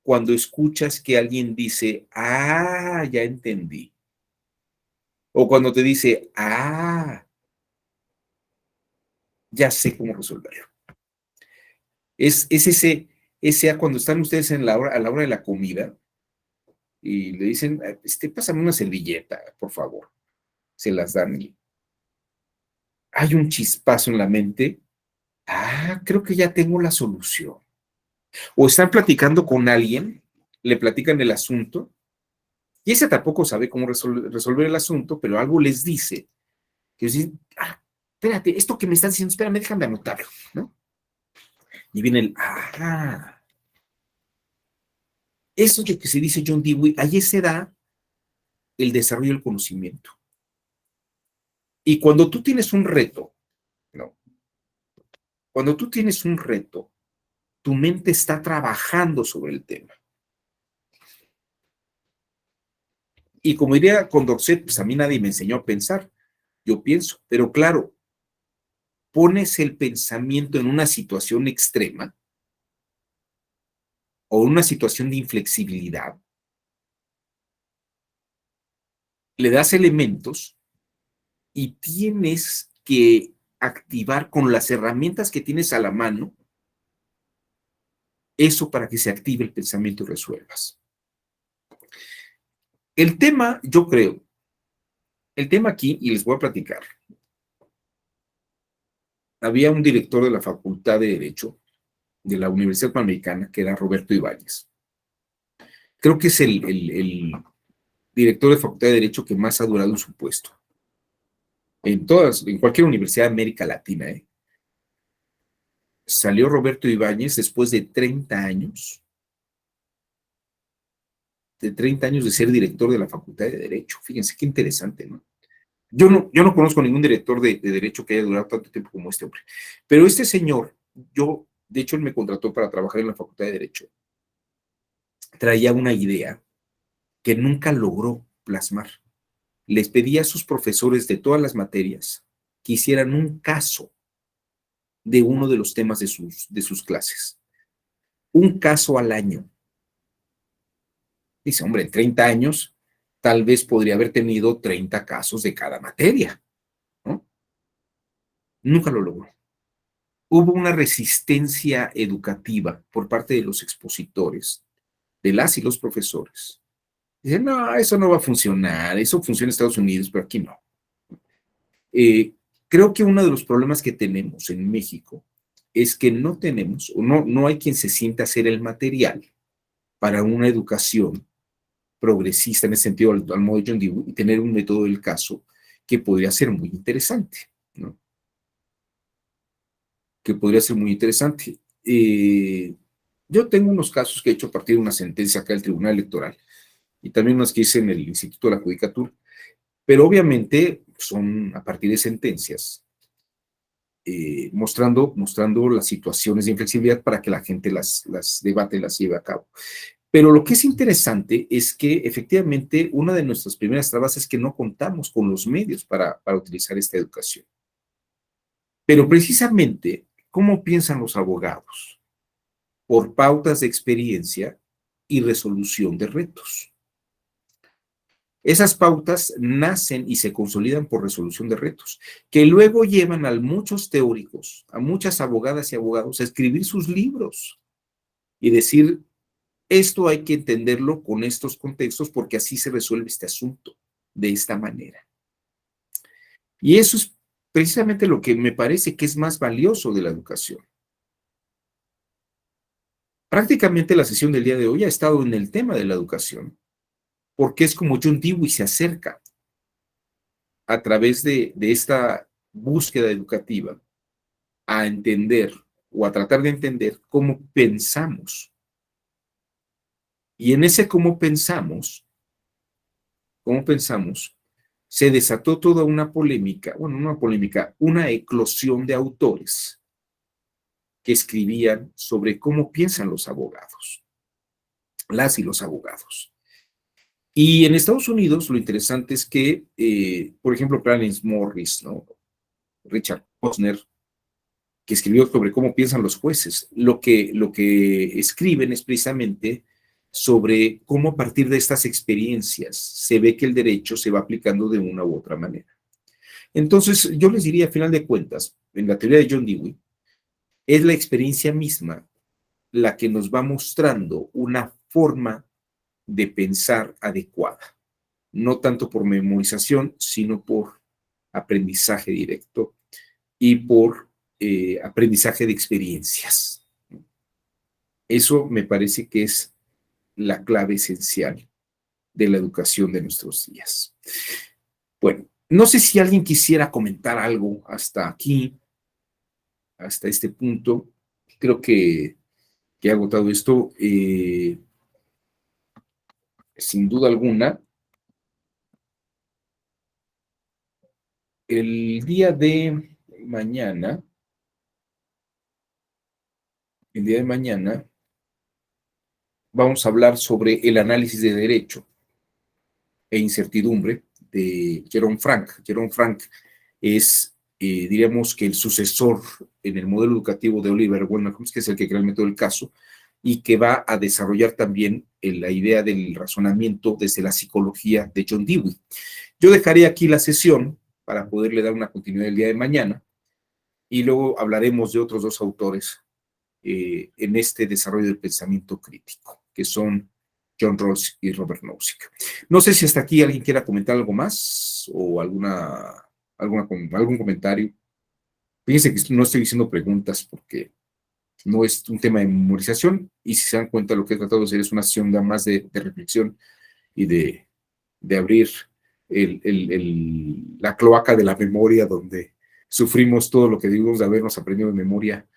cuando escuchas que alguien dice, ya entendí. O cuando te dice, ya sé cómo resolverlo. Es ese cuando están ustedes a la hora de la comida y le dicen, pásame una servilleta, por favor. Se las dan y hay un chispazo en la mente. Creo que ya tengo la solución. O están platicando con alguien, le platican el asunto, y ese tampoco sabe cómo resolver el asunto, pero algo les dice, que dicen, espérate, esto que me están diciendo, espérame, déjame anotarlo, ¿no? Y viene eso es lo que se dice John Dewey, ahí se da el desarrollo del conocimiento. Y cuando tú tienes un reto, ¿no? Cuando tú tienes un reto, tu mente está trabajando sobre el tema. Y como diría Condorcet, pues a mí nadie me enseñó a pensar, yo pienso, pero claro, pones el pensamiento en una situación extrema o una situación de inflexibilidad, le das elementos y tienes que activar con las herramientas que tienes a la mano eso para que se active el pensamiento y resuelvas. El tema, yo creo, el tema aquí, y les voy a platicar, había un director de la Facultad de Derecho de la Universidad Panamericana, que era Roberto Ibáñez. Creo que es el director de Facultad de Derecho que más ha durado en su puesto. En cualquier universidad de América Latina, ¿eh? Salió Roberto Ibáñez después de 30 años, de ser director de la Facultad de Derecho. Fíjense qué interesante, ¿no? Yo no conozco ningún director de Derecho que haya durado tanto tiempo como este hombre. Pero este señor, de hecho, él me contrató para trabajar en la Facultad de Derecho. Traía una idea que nunca logró plasmar. Les pedía a sus profesores de todas las materias que hicieran un caso de uno de los temas de sus clases. Un caso al año. Dice, hombre, en 30 años, tal vez podría haber tenido 30 casos de cada materia, ¿no? Nunca lo logró. Hubo una resistencia educativa por parte de los expositores, de las y los profesores. Dicen, no, eso no va a funcionar, eso funciona en Estados Unidos, pero aquí no. Creo que uno de los problemas que tenemos en México es que no tenemos, o no hay quien se sienta a hacer el material para una educación progresista en ese sentido, al modo de John Dewey, y tener un método del caso que podría ser muy interesante, ¿no? Que podría ser muy interesante. Yo tengo unos casos que he hecho a partir de una sentencia acá del Tribunal Electoral y también unos que hice en el Instituto de la Judicatura, pero obviamente son a partir de sentencias, mostrando las situaciones de inflexibilidad para que la gente las debate, las lleve a cabo. Pero lo que es interesante es que efectivamente una de nuestras primeras trabas es que no contamos con los medios para utilizar esta educación. Pero precisamente, ¿cómo piensan los abogados? Por pautas de experiencia y resolución de retos. Esas pautas nacen y se consolidan por resolución de retos, que luego llevan a muchos teóricos, a muchas abogadas y abogados a escribir sus libros y decir, esto hay que entenderlo con estos contextos porque así se resuelve este asunto, de esta manera. Y eso es precisamente lo que me parece que es más valioso de la educación. Prácticamente la sesión del día de hoy ha estado en el tema de la educación, porque es como John Dewey se acerca a través de esta búsqueda educativa a entender o a tratar de entender cómo pensamos. Y en ese cómo pensamos, se desató toda una polémica, una eclosión de autores que escribían sobre cómo piensan los abogados, las y los abogados. Y en Estados Unidos lo interesante es que, por ejemplo, Clarence Morris, ¿no? Richard Posner, que escribió sobre cómo piensan los jueces, lo que escriben es precisamente sobre cómo a partir de estas experiencias se ve que el derecho se va aplicando de una u otra manera. Entonces, yo les diría, a final de cuentas, en la teoría de John Dewey, es la experiencia misma la que nos va mostrando una forma de pensar adecuada, no tanto por memorización, sino por aprendizaje directo y por aprendizaje de experiencias. Eso me parece que es la clave esencial de la educación de nuestros días. Bueno, no sé si alguien quisiera comentar algo hasta aquí, hasta este punto. Creo que he agotado esto. Sin duda alguna, el día de mañana, vamos a hablar sobre el análisis de derecho e incertidumbre de Jerome Frank. Jerome Frank es, diríamos que el sucesor en el modelo educativo de Oliver Wendell Holmes, que es el que crea el método del caso, y que va a desarrollar también la idea del razonamiento desde la psicología de John Dewey. Yo dejaré aquí la sesión para poderle dar una continuidad el día de mañana, y luego hablaremos de otros dos autores en este desarrollo del pensamiento crítico, que son John Rawls y Robert Nozick. No sé si hasta aquí alguien quiera comentar algo más o algún comentario. Fíjense que no estoy diciendo preguntas porque no es un tema de memorización, y si se dan cuenta, lo que he tratado de hacer es una sesión más de reflexión y de abrir la cloaca de la memoria, donde sufrimos todo lo que debimos de habernos aprendido de memoria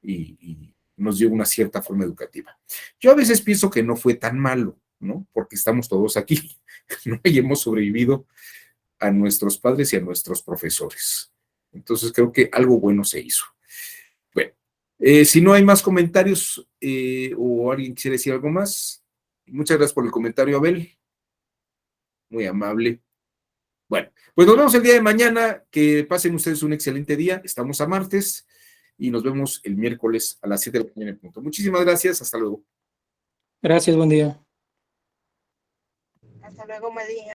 y nos dio una cierta forma educativa. Yo a veces pienso que no fue tan malo, ¿no? Porque estamos todos aquí, ¿no? Y hemos sobrevivido a nuestros padres y a nuestros profesores. Entonces creo que algo bueno se hizo. Bueno, si no hay más comentarios o alguien quisiera decir algo más, muchas gracias por el comentario, Abel. Muy amable. Bueno, pues nos vemos el día de mañana. Que pasen ustedes un excelente día. Estamos a martes y nos vemos el miércoles a las 7 de la mañana en punto. Muchísimas gracias. Hasta luego. Gracias, buen día. Hasta luego, María.